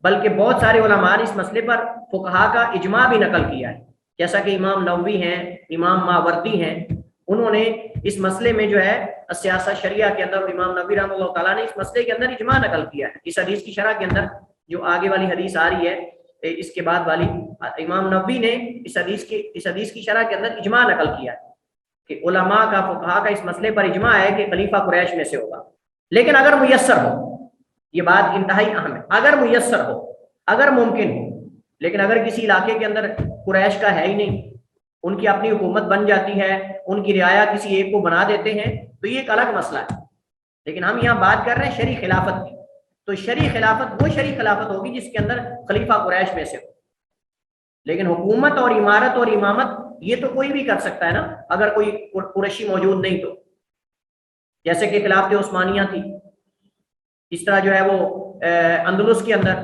بلکہ بہت سارے علماء نے اس مسئلے پر فقہا کا اجماع بھی نقل کیا ہے، جیسا کہ امام نووی ہیں، امام ماوردی ہیں، انہوں نے اس مسئلے میں جو ہے سیاست شریعہ کے اندر، امام نووی رحمہ اللہ تعالیٰ نے اس مسئلے کے اندر اجماع نقل کیا ہے۔ اس حدیث کی شرح کے اندر جو آگے والی حدیث آ رہی ہے، اس کے بعد والی، امام نووی نے اس حدیث کی شرح کے اندر اجماع نقل کیا ہے کہ علماء کا، فقہا کا اس مسئلے پر اجماع ہے کہ خلیفہ قریش میں سے ہوگا۔ لیکن اگر میسر ہو، یہ بات انتہائی اہم ہے، اگر میسر ہو، اگر ممکن ہو، لیکن اگر کسی علاقے کے اندر قریش کا ہے ہی نہیں، ان کی اپنی حکومت بن جاتی ہے، ان کی رعایا کسی ایک کو بنا دیتے ہیں، تو یہ ایک الگ مسئلہ ہے۔ لیکن ہم یہاں بات کر رہے ہیں شرعی خلافت کی، تو شرعی خلافت وہ شرعی خلافت ہوگی جس کے اندر خلیفہ قریش میں سے ہو۔ لیکن حکومت اور امارت اور امامت یہ تو کوئی بھی کر سکتا ہے نا، اگر کوئی قریشی موجود نہیں تو، جیسے کہ خلافت عثمانیہ تھی، اس طرح جو ہے وہ اندلس کے اندر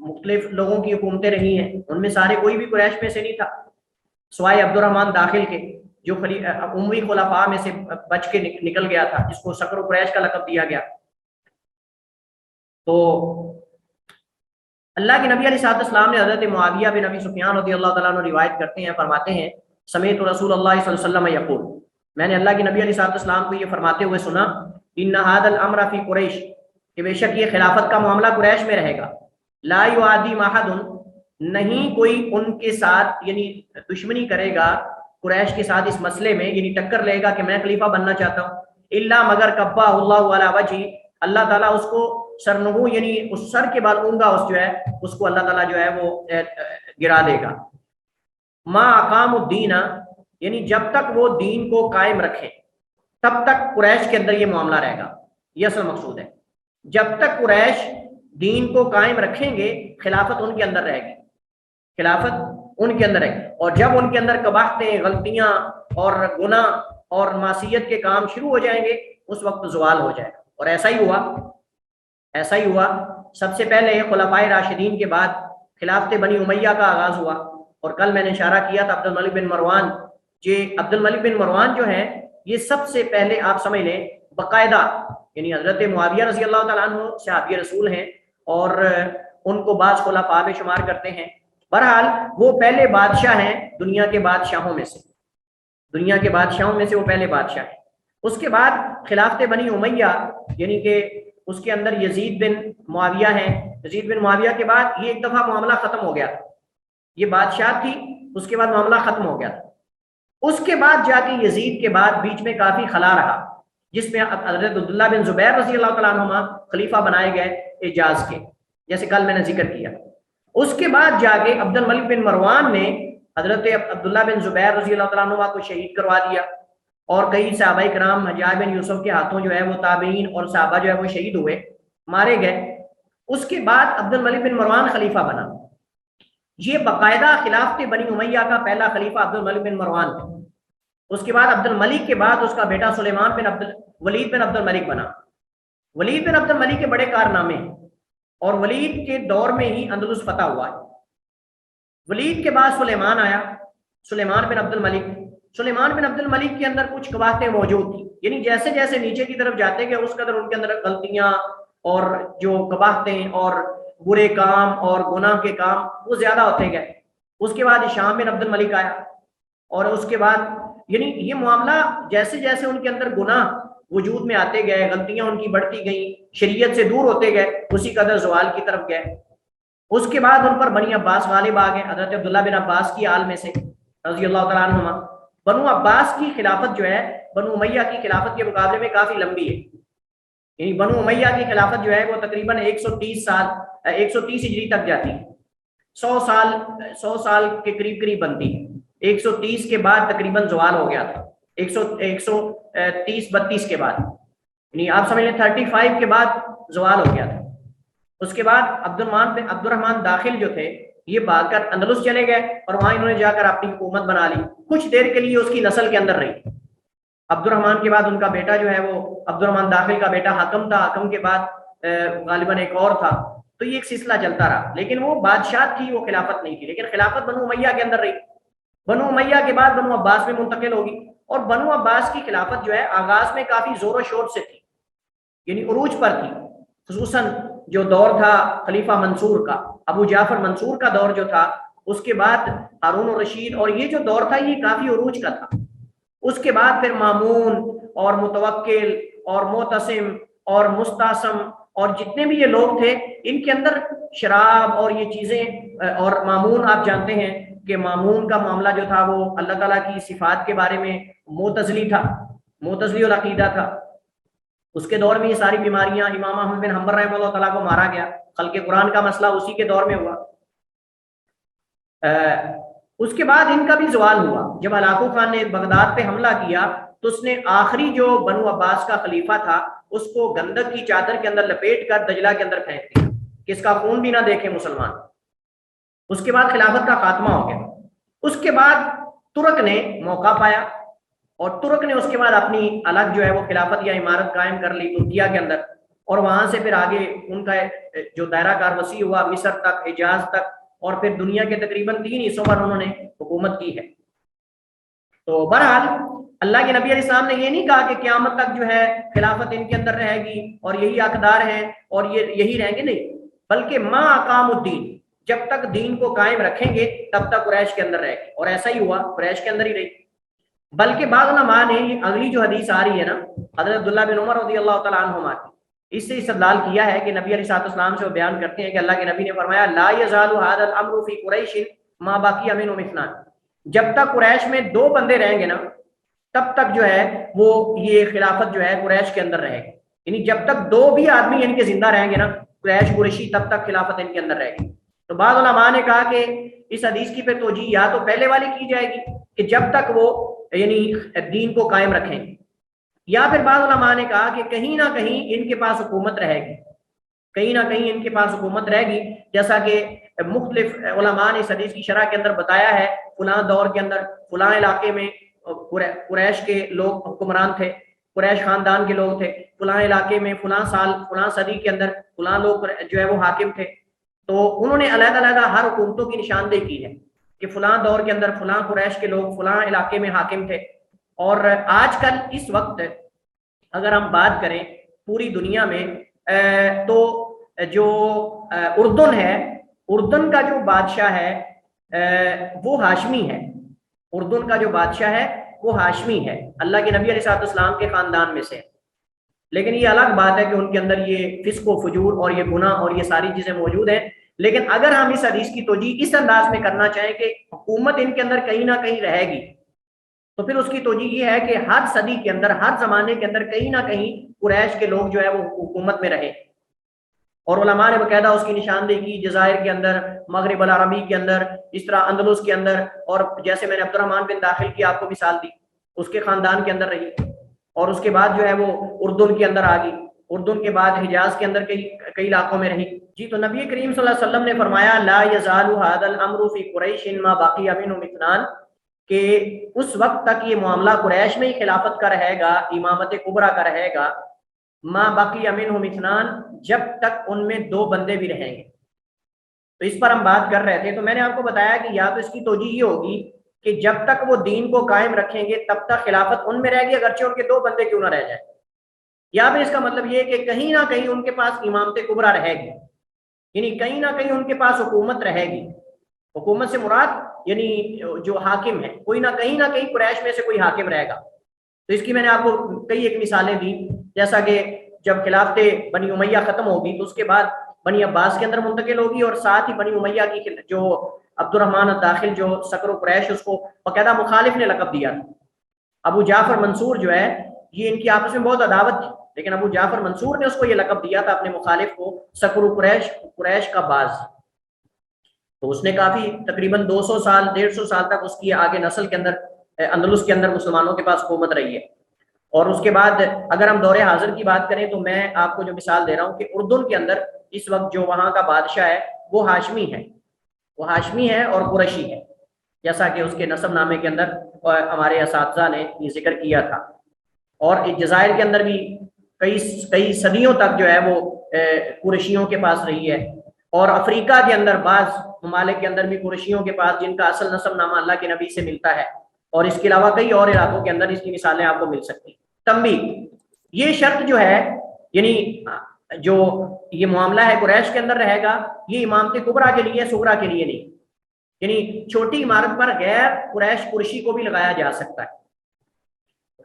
مختلف لوگوں کی حکومتیں رہی ہیں، ان میں سارے کوئی بھی قریش میں سے نہیں تھا سوائے عبد الرحمن داخل کے، جو اموی خلفاء میں سے بچ کے نکل گیا تھا، جس کو سکر قریش کا لقب دیا گیا۔ تو اللہ کے نبی علیہ السلام نے حضرت معاویہ بن ابی سفیان رضی اللہ تعالیٰ عنہ روایت کرتے ہیں، فرماتے ہیں سمیعت رسول اللہ صلی اللہ علیہ وسلم یقول، میں نے اللہ کے نبی علیہ الصلوۃ والسلام کو یہ فرماتے ہوئے سنا، ان ھذا الامر فی قریش، کہ بے شک یہ خلافت کا معاملہ قریش میں رہے گا، لا یعادی احد، نہیں کوئی ان کے ساتھ یعنی دشمنی کرے گا قریش کے ساتھ اس مسئلے میں، یعنی ٹکر لے گا کہ میں خلیفہ بننا چاہتا ہوں، الا مگر کبا اللہ علی وجہ، اللہ تعالیٰ اس کو سرنگو یعنی اس سر کے بعد اونگا اس جو ہے اس کو اللہ تعالیٰ جو ہے وہ گرا دے گا، ما اقام الدین، یعنی جب تک وہ دین کو قائم رکھیں تب تک قریش کے اندر یہ معاملہ رہے گا، یہ اصل مقصود ہے، جب تک قریش دین کو قائم رکھیں گے خلافت ان کے اندر رہے گی، خلافت ان کے اندر ہے، اور جب ان کے اندر قباحتیں، غلطیاں اور گناہ اور معصیت کے کام شروع ہو جائیں گے اس وقت زوال ہو جائے گا، اور ایسا ہی ہوا سب سے پہلے خلفائے راشدین کے بعد خلافت بنی امیہ کا آغاز ہوا، اور کل میں نے اشارہ کیا تھا عبد الملک بن مروان، عبد الملک بن مروان جو ہے یہ سب سے پہلے آپ سمجھ لیں باقاعدہ یعنی حضرت معاویہ رضی اللہ تعالیٰ عنہ صحابی رسول ہیں اور ان کو بعض خلفاء میں شمار کرتے ہیں، بہرحال وہ پہلے بادشاہ ہیں دنیا کے بادشاہوں میں سے وہ پہلے بادشاہ ہیں۔ اس کے بعد خلافت بنی امیہ یعنی کہ اس کے اندر یزید بن معاویہ ہیں، یزید بن معاویہ کے بعد یہ ایک دفعہ معاملہ ختم ہو گیا تھا، یہ بادشاہ تھی، اس کے بعد معاملہ ختم ہو گیا تھا، اس کے بعد جا کے یزید کے بعد بیچ میں کافی خلا رہا جس میں حضرت عبداللہ بن زبیر رضی اللہ تعالیٰ عنہما خلیفہ بنائے گئے اعجاز کے، جیسے کل میں نے ذکر کیا۔ اس کے بعد جا کے عبد الملک بن مروان نے حضرت عبداللہ بن زبیر رضی اللہ تعالیٰ عنہ کو شہید کروا دیا، اور کئی صحابہ کرام حجاج بن یوسف کے ہاتھوں جو ہے وہ تابعین اور صحابہ جو ہے وہ شہید ہوئے، مارے گئے۔ اس کے بعد عبد الملک بن مروان خلیفہ بنا، یہ باقاعدہ خلافت بنی امیہ کا پہلا خلیفہ عبد الملک بن مروان ہے۔ اس کے بعد عبد الملک کے بعد اس کا بیٹا سلیمان بن ولید بن عبد الملک بنا۔ ولید بن عبد الملک کے بڑے کارنامے ہیں، اور ولید کے دور میں ہی اندلس فتح ہوا ہے۔ ولید کے بعد سلیمان آیا، سلیمان بن عبد الملک کے اندر کچھ قباحتیں موجود تھیں، یعنی جیسے جیسے نیچے کی طرف جاتے گئے اس قدر ان کے اندر غلطیاں اور جو قباحتیں اور برے کام اور گناہ کے کام وہ زیادہ ہوتے گئے۔ اس کے بعد ہشام بن عبد الملک آیا، اور اس کے بعد یعنی یہ معاملہ جیسے جیسے ان کے اندر گناہ وجود میں آتے گئے، غلطیاں ان کی بڑھتی گئیں، شریعت سے دور ہوتے گئے، اسی قدر زوال کی طرف گئے۔ اس کے بعد ان پر بنی عباس غالب آ گئے، حضرت عبداللہ بن عباس کی آل میں سے رضی اللہ تعالیٰ عنہما۔ بنو عباس کی خلافت جو ہے بنو امیہ کی خلافت کے مقابلے میں کافی لمبی ہے، یعنی بنو امیہ کی خلافت جو ہے وہ تقریباً 130 ہجری تک جاتی ہے، 100 سال کے قریب بنتی ہے۔ 130 کے بعد تقریباً زوال ہو گیا تھا، 130-32 کے بعد، یعنی آپ سمجھ لیں 35 کے بعد زوال ہو گیا تھا۔ اس کے بعد عبد الرحمن داخل جو تھے یہ بھاگ کر اندلس چلے گئے، اور وہاں انہوں نے جا کر اپنی حکومت بنا لی، کچھ دیر کے لیے اس کی نسل کے اندر رہی۔ عبد الرحمن کے بعد ان کا بیٹا جو ہے وہ عبد الرحمن داخل کا بیٹا حکم تھا، حکم کے بعد غالباً ایک اور تھا، تو یہ ایک سلسلہ چلتا رہا، لیکن وہ بادشاہ تھی، وہ خلافت نہیں تھی، لیکن خلافت بنو امیہ کے اندر رہی۔ بنو امیہ کے بعد بنو عباس میں منتقل ہوگی، اور بنو عباس کی خلافت جو ہے آغاز میں کافی زور و شور سے تھی، یعنی عروج پر تھی، خصوصاً جو دور تھا خلیفہ منصور کا، ابو جعفر منصور کا دور جو تھا، اس کے بعد ہارون الرشید، اور یہ جو دور تھا یہ کافی عروج کا تھا۔ اس کے بعد پھر مامون اور متوکل اور معتصم اور مستعصم اور جتنے بھی یہ لوگ تھے ان کے اندر شراب اور یہ چیزیں، اور مامون آپ جانتے ہیں کہ مامون کا معاملہ جو تھا وہ اللہ تعالیٰ کی صفات کے بارے میں معتزلی تھا، معتزلی العقیدہ تھا۔ اس کے دور میں یہ ساری بیماریاں، امام احمد بن حنبل رحمہ اللہ تعالیٰ کو مارا گیا، خلق قرآن کا مسئلہ اسی کے دور میں ہوا۔ اس کے بعد ان کا بھی زوال ہوا، جب ہلاکو خان نے بغداد پہ حملہ کیا تو اس نے آخری جو بنو عباس کا خلیفہ تھا اس کو گندک کی چادر کے اندر لپیٹ کر دجلہ کے اندر پھینک دیا کہ اس کا خون بھی نہ دیکھے مسلمان۔ اس کے بعد خلافت کا خاتمہ ہو گیا۔ اس کے بعد ترک نے موقع پایا، اور ترک نے اس کے بعد اپنی الگ جو ہے وہ خلافت یا عمارت قائم کر لی ترکیہ کے اندر، اور وہاں سے پھر آگے ان کا جو دائرہ کار وسیع ہوا مصر تک، حجاز تک، اور پھر دنیا کے تقریباً 3 حصوں پر انہوں نے حکومت کی ہے۔ تو بہرحال اللہ کے نبی علیہ السلام نے یہ نہیں کہا کہ قیامت تک جو ہے خلافت ان کے اندر رہے گی اور یہی حقدار ہیں اور یہی رہیں گے، نہیں، بلکہ ما اقام الدین، جب تک دین کو قائم رکھیں گے تب تک قریش کے اندر رہے گی، اور ایسا ہی ہوا، قریش کے اندر ہی رہی۔ بلکہ بعض علماء نے یہ اگلی جو حدیث آ رہی ہے نا حضرت عبداللہ بن عمر رضی اللہ تعالیٰ عنہما کی، اس سے استدلال کیا ہے کہ نبی علیہ الصلوۃ والسلام سے وہ بیان کرتے ہیں کہ اللہ کے نبی نے فرمایا لا یزال هذا الامر فی قریش ما باقی منهم اثنان، جب تک قریش میں دو بندے رہیں گے نا تب تک جو ہے وہ یہ خلافت جو ہے قریش کے اندر رہے گی، یعنی جب تک دو بھی آدمی ان کے زندہ رہیں گے نا قریش قریشی تب تک خلافت ان کے اندر رہے گی۔ تو بعض علماء نے کہا کہ اس حدیث کی پہ توجیہ یا تو پہلے والی کی جائے گی کہ جب تک وہ یعنی دین کو قائم رکھیں، یا پھر بعض علماء نے کہا کہ کہیں نہ کہیں ان کے پاس حکومت رہے گی، کہیں نہ کہیں ان کے پاس حکومت رہے گی، جیسا کہ مختلف علماء نے اس حدیث کی شرح کے اندر بتایا ہے فلاں دور کے اندر فلاں علاقے میں قریش کے لوگ حکمران تھے، قریش خاندان کے لوگ تھے، فلاں علاقے میں فلاں سال فلاں صدی کے اندر فلاں لوگ جو ہے وہ حاکم تھے، تو انہوں نے علیحدہ علیحدہ ہر حکومتوں کی نشاندہی کی ہے کہ فلاں دور کے اندر فلاں قریش کے لوگ فلاں علاقے میں حاکم تھے۔ اور آج کل اس وقت اگر ہم بات کریں پوری دنیا میں تو جو اردن ہے، اردن کا جو بادشاہ ہے وہ ہاشمی ہے، اردن کا جو بادشاہ ہے وہ ہاشمی ہے، اللہ کے نبی علیہ الصلوۃ والسلام کے خاندان میں سے، لیکن یہ الگ بات ہے کہ ان کے اندر یہ فسق و فجور اور یہ گناہ اور یہ ساری چیزیں موجود ہیں۔ لیکن اگر ہم اس حدیث کی توجیہ اس انداز میں کرنا چاہیں کہ حکومت ان کے اندر کہیں نہ کہیں رہے گی، تو پھر اس کی توجیہ یہ ہے کہ ہر صدی کے اندر ہر زمانے کے اندر کہیں نہ کہیں قریش کے لوگ جو ہے وہ حکومت میں رہے، اور علماء نے باقاعدہ اس کی نشاندہی کی جزائر کے اندر، مغرب العربی کے اندر، اس طرح اندلس کے اندر، اور جیسے میں نے عبد الرحمن بن داخل کی آپ کو مثال دی اس کے خاندان کے اندر رہی، اور اس کے بعد جو ہے وہ اردن کے اندر آ گئی، اردن کے بعد حجاز کے اندر کئی علاقوں میں رہی۔ جی تو نبی کریم صلی اللہ علیہ وسلم نے فرمایا لا یزال هذا الامر فی قریش ما بقی منهم اثنان، کہ اس وقت تک یہ معاملہ قریش میں ہی خلافت کا رہے گا، امامت کبریٰ کا رہے گا، ما بقی منهم اثنان، جب تک ان میں دو بندے بھی رہیں گے۔ تو اس پر ہم بات کر رہے تھے، تو میں نے آپ کو بتایا کہ یا تو اس کی توجیہ یہ ہوگی کہ جب تک وہ دین کو قائم رکھیں گے تب تک خلافت ان میں رہے گی اگرچہ ان کے دو بندے کیوں نہ رہ جائیں، یا پھر اس کا مطلب یہ کہ کہیں نہ کہیں ان کے پاس امامت کبریٰ رہے گی، یعنی کہیں نہ کہیں ان کے پاس حکومت رہے گی، حکومت سے مراد یعنی جو حاکم ہے کوئی نہ کہیں قریش میں سے کوئی حاکم رہے گا۔ تو اس کی میں نے آپ کو کئی ایک مثالیں دی، جیسا کہ جب خلافت بنی امیہ ختم ہوگی تو اس کے بعد بنی عباس کے اندر منتقل ہوگی، اور ساتھ ہی بنی امیہ کی جو عبد الرحمن الداخل جو سکر و قریش اس کو باقاعدہ مخالف نے لقب دیا تھا۔ ابو جعفر منصور جو ہے یہ ان کی آپس میں بہت عداوت تھی، لیکن ابو جعفر منصور نے اس کو یہ لقب دیا تھا اپنے مخالف کو سکر و قریش کا باز، تو اس نے کافی تقریباً 200 سال 150 سال تک اس کی آگے نسل کے اندر اندلس کے اندر مسلمانوں کے پاس حکومت رہی ہے۔ اور اس کے بعد اگر ہم دور حاضر کی بات کریں تو میں آپ کو جو مثال دے رہا ہوں کہ اردن کے اندر اس وقت جو وہاں کا بادشاہ ہے وہ ہاشمی ہے، وہ ہاشمی ہے اور قریشی ہے، جیسا کہ اس کے نسب نامے کے اندر ہمارے اساتذہ نے یہ ذکر کیا تھا۔ اور جزائر کے اندر بھی کئی صدیوں تک جو ہے وہ قریشیوں کے پاس رہی ہے، اور افریقہ کے اندر بعض ممالک کے اندر بھی قریشیوں کے پاس جن کا اصل نسب نامہ اللہ کے نبی سے ملتا ہے، اور اس کے علاوہ کئی اور علاقوں کے اندر اس کی مثالیں آپ کو مل سکتی۔ تنبیہ، یہ شرط جو ہے یعنی جو یہ معاملہ ہے قریش کے اندر رہے گا، یہ امامت کبریٰ کے لیے صغریٰ کے لیے نہیں، یعنی چھوٹی عمارت پر غیر قریشی کو بھی لگایا جا سکتا ہے،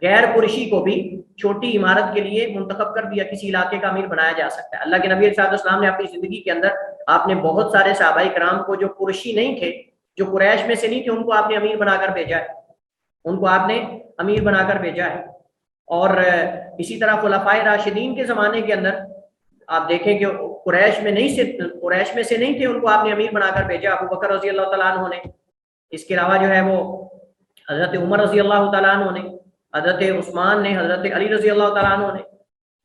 غیر قریشی کو بھی چھوٹی عمارت کے لیے منتخب کر دیا، کسی علاقے کا امیر بنایا جا سکتا ہے۔ اللہ کے نبی صلی اللہ علیہ وسلم نے اپنی زندگی کے اندر آپ نے بہت سارے صحابہ کرام کو جو قریشی نہیں تھے، جو قریش میں سے نہیں تھے، ان کو آپ نے امیر بنا کر بھیجا ہے، ان کو آپ نے امیر بنا کر بھیجا ہے۔ اور اسی طرح خلفائے راشدین کے زمانے کے اندر آپ دیکھیں کہ قریش میں سے نہیں تھے، ان کو آپ نے امیر بنا کر بھیجا، ابو بکر رضی اللہ تعالیٰ عنہ نے، اس کے علاوہ جو ہے وہ حضرت عمر رضی اللہ تعالیٰ عنہ نے، حضرت عثمان نے، حضرت علی رضی اللہ تعالیٰ عنہ نے،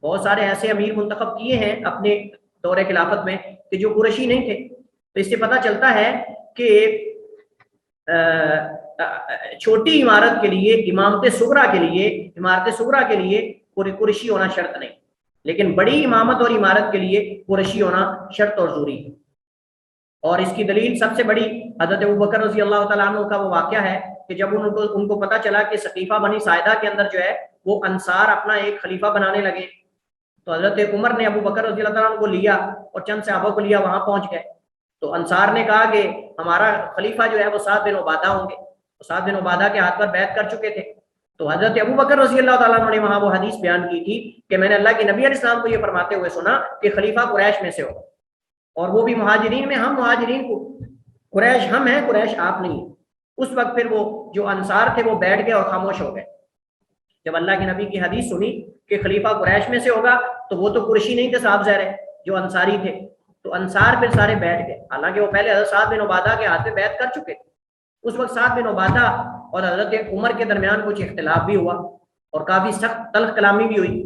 بہت سارے ایسے امیر منتخب کیے ہیں اپنے دور خلافت میں کہ جو قریشی نہیں تھے۔ تو اس سے پتہ چلتا ہے کہ چھوٹی عمارت کے لیے امامت صغریٰ کے لیے قریشی ہونا شرط نہیں، لیکن بڑی امامت اور عمارت کے لیے قریشی ہونا شرط اور ضروری ہے۔ اور اس کی دلیل سب سے بڑی حضرت ابوبکر رضی اللہ تعالیٰ عنہ کا وہ واقعہ ہے کہ جب ان کو پتہ چلا کہ سقیفہ بنی ساعدہ کے اندر جو ہے وہ انصار اپنا ایک خلیفہ بنانے لگے، تو حضرت عمر نے ابو بکر رضی اللہ تعالیٰ عنہ کو لیا اور چند صحابہ کو لیا، وہاں پہنچ گئے تو انصار نے کہا کہ ہمارا خلیفہ جو ہے وہ سعد بن عبادہ ہوں گے، تو سعد بن عبادہ کے ہاتھ پر بیعت کر چکے تھے، تو حضرت ابو بکر رضی اللہ تعالیٰ عنہ نے وہاں وہ حدیث بیان کی تھی کہ میں نے اللہ کے نبی علیہ السلام کو یہ فرماتے ہوئے سنا کہ خلیفہ قریش میں سے ہوگا، اور وہ بھی مہاجرین میں، ہم مہاجرین کو قریش ہم ہیں، قریش آپ نہیں۔ اس وقت پھر وہ جو انصار تھے وہ بیٹھ گئے اور خاموش ہو گئے۔ جب اللہ کے نبی کی حدیث سنی کہ خلیفہ قریش میں سے ہوگا تو وہ تو قریشی نہیں تھے، صاحب ظاہر ہے جو انصاری تھے، تو انصار پھر سارے بیٹھ گئے، حالانکہ وہ پہلے حضرت سعد بن عبادہ کے ہاتھ پہ بیعت کر چکے تھے۔ اس وقت سعد بن عبادہ اور حضرت عمر کے درمیان کچھ اختلاف بھی ہوا اور کافی سخت تلخ کلامی بھی ہوئی،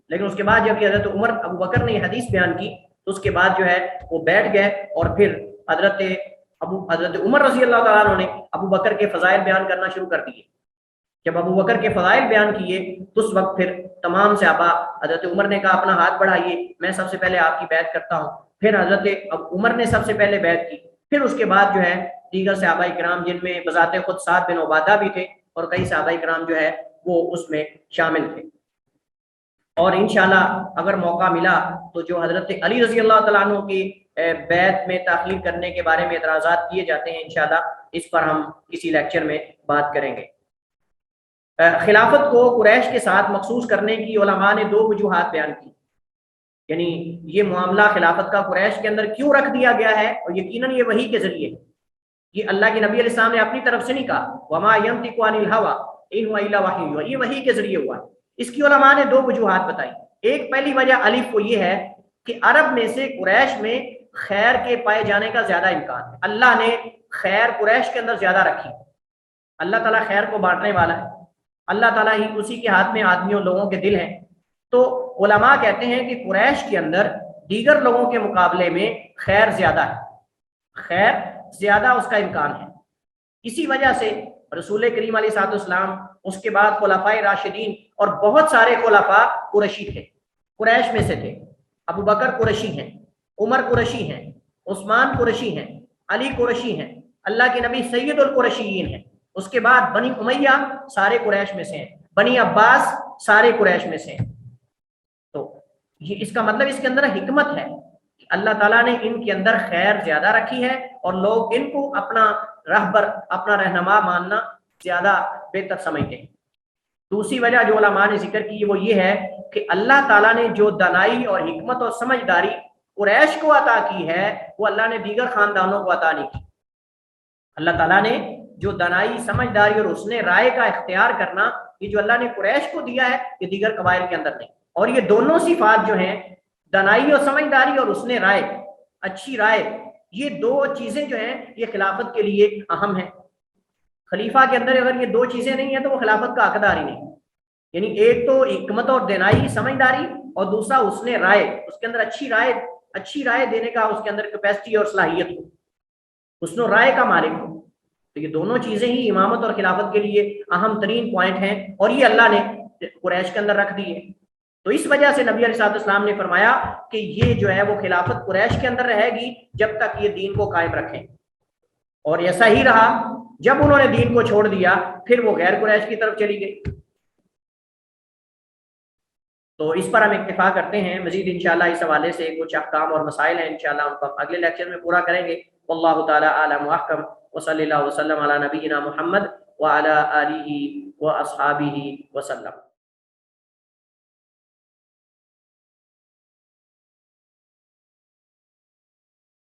لیکن اس کے بعد جب یہ حضرت ابو بکر نے یہ حدیث بیان کی تو اس کے بعد جو ہے وہ بیٹھ گئے، اور پھر حضرت عمر رضی اللہ تعالیٰ عنہ نے ابو بکر کے فضائل بیان کرنا شروع کر دیے۔ جب ابو بکر کے فضائل بیان کیے تو اس وقت پھر تمام صحابہ، حضرت عمر نے کہا اپنا ہاتھ بڑھائیے، میں سب سے پہلے آپ کی بیعت کرتا ہوں۔ پھر حضرت عمر نے سب سے پہلے بیعت کی، پھر اس کے بعد جو ہے دیگر صحابہ کرام، جن میں بذات خود سعد بن عبادہ بھی تھے اور کئی صحابہ کرام جو ہے وہ اس میں شامل تھے۔ اور انشاءاللہ اگر موقع ملا تو جو حضرت علی رضی اللہ تعالیٰ عنہ کی بیعت میں تاخیر کرنے کے بارے میں اعتراضات کیے جاتے ہیں، انشاءاللہ اس پر ہم کسی لیکچر میں بات کریں گے۔ خلافت کو قریش کے ساتھ مخصوص کرنے کی علماء نے 2 وجوہات بیان کی، یعنی یہ معاملہ خلافت کا قریش کے اندر کیوں رکھ دیا گیا ہے، اور یقیناً یہ وحی کے ذریعے، یہ اللہ کے نبی علیہ السلام نے اپنی طرف سے نہیں کہا، وما ينطق عن الهوى ان هو الا وحی، یہ وحی کے ذریعے ہوا ہے۔ اس کی علماء نے 2 وجوہات بتائی۔ ایک پہلی وجہ الف وہ یہ ہے کہ عرب میں سے قریش میں خیر کے پائے جانے کا زیادہ امکان ہے، اللہ نے خیر قریش کے اندر زیادہ رکھی، اللہ تعالیٰ خیر کو بانٹنے والا ہے، اللہ تعالیٰ ہی اسی کے ہاتھ میں آدمیوں لوگوں کے دل ہیں۔ تو علماء کہتے ہیں کہ قریش کے اندر دیگر لوگوں کے مقابلے میں خیر زیادہ ہے، خیر زیادہ اس کا امکان ہے۔ اسی وجہ سے رسول کریم علیہ الصلوۃ والسلام، اس کے بعد خلفائے راشدین اور بہت سارے خلفاء قریشی تھے، قریش میں سے تھے۔ ابو بکر قریشی ہیں، عمر قریشی ہیں، عثمان قریشی ہیں، علی قریشی ہیں، اللہ کے نبی سید القریشیین ہیں۔ اس کے بعد بنی امیہ سارے قریش میں سے ہیں، بنی عباس سارے قریش میں سے ہیں۔ تو یہ اس کا مطلب اس کے اندر حکمت ہے کہ اللہ تعالیٰ نے ان کے اندر خیر زیادہ رکھی ہے، اور لوگ ان کو اپنا رہبر، اپنا رہنما ماننا زیادہ بہتر سمجھتے ہیں۔ دوسری وجہ جو علماء نے ذکر کی وہ یہ ہے کہ اللہ تعالیٰ نے جو دانائی اور حکمت اور سمجھداری قریش کو عطا کی ہے وہ اللہ نے دیگر خاندانوں کو عطا نہیں کی۔ اللہ تعالیٰ نے جو دانائی، سمجھداری اور حسن رائے کا اختیار کرنا، یہ جو اللہ نے قریش کو دیا ہے یہ دیگر قبائل کے اندر نہیں۔ اور یہ دونوں صفات جو ہیں، دانائی اور سمجھداری اور حسن رائے، اچھی رائے، یہ 2 چیزیں جو ہیں یہ خلافت کے لیے اہم ہیں۔ خلیفہ کے اندر اگر یہ 2 چیزیں نہیں ہیں تو وہ خلافت کا حقدار ہی نہیں، یعنی ایک تو حکمت اور دانائی، سمجھداری، اور دوسرا حسن رائے، اس کے اندر اچھی رائے دینے کا اس کے اندر کیپیسٹی اور صلاحیت ہو، حسن و رائے کا مالک ہو۔ تو یہ دونوں چیزیں ہی امامت اور خلافت کے لیے اہم ترین پوائنٹ ہیں، اور یہ اللہ نے قریش کے اندر رکھ دی ہے۔ تو اس وجہ سے نبی علیہ الصلوۃ والسلام نے فرمایا کہ یہ جو ہے وہ خلافت قریش کے اندر رہے گی جب تک یہ دین کو قائم رکھیں، اور ایسا ہی رہا۔ جب انہوں نے دین کو چھوڑ دیا پھر وہ غیر قریش کی طرف چلی گئی۔ تو اس پر ہم اکتفا کرتے ہیں، مزید انشاءاللہ اس حوالے سے کچھ احکام اور مسائل ہیں، انشاءاللہ ان کو اگلے لیکچر میں پورا کریں گے۔ واللہ تعالی اعلم واحکم، وصلی اللہ وسلم علی نبینا محمد وعلی آلہ واصحابہ وسلم۔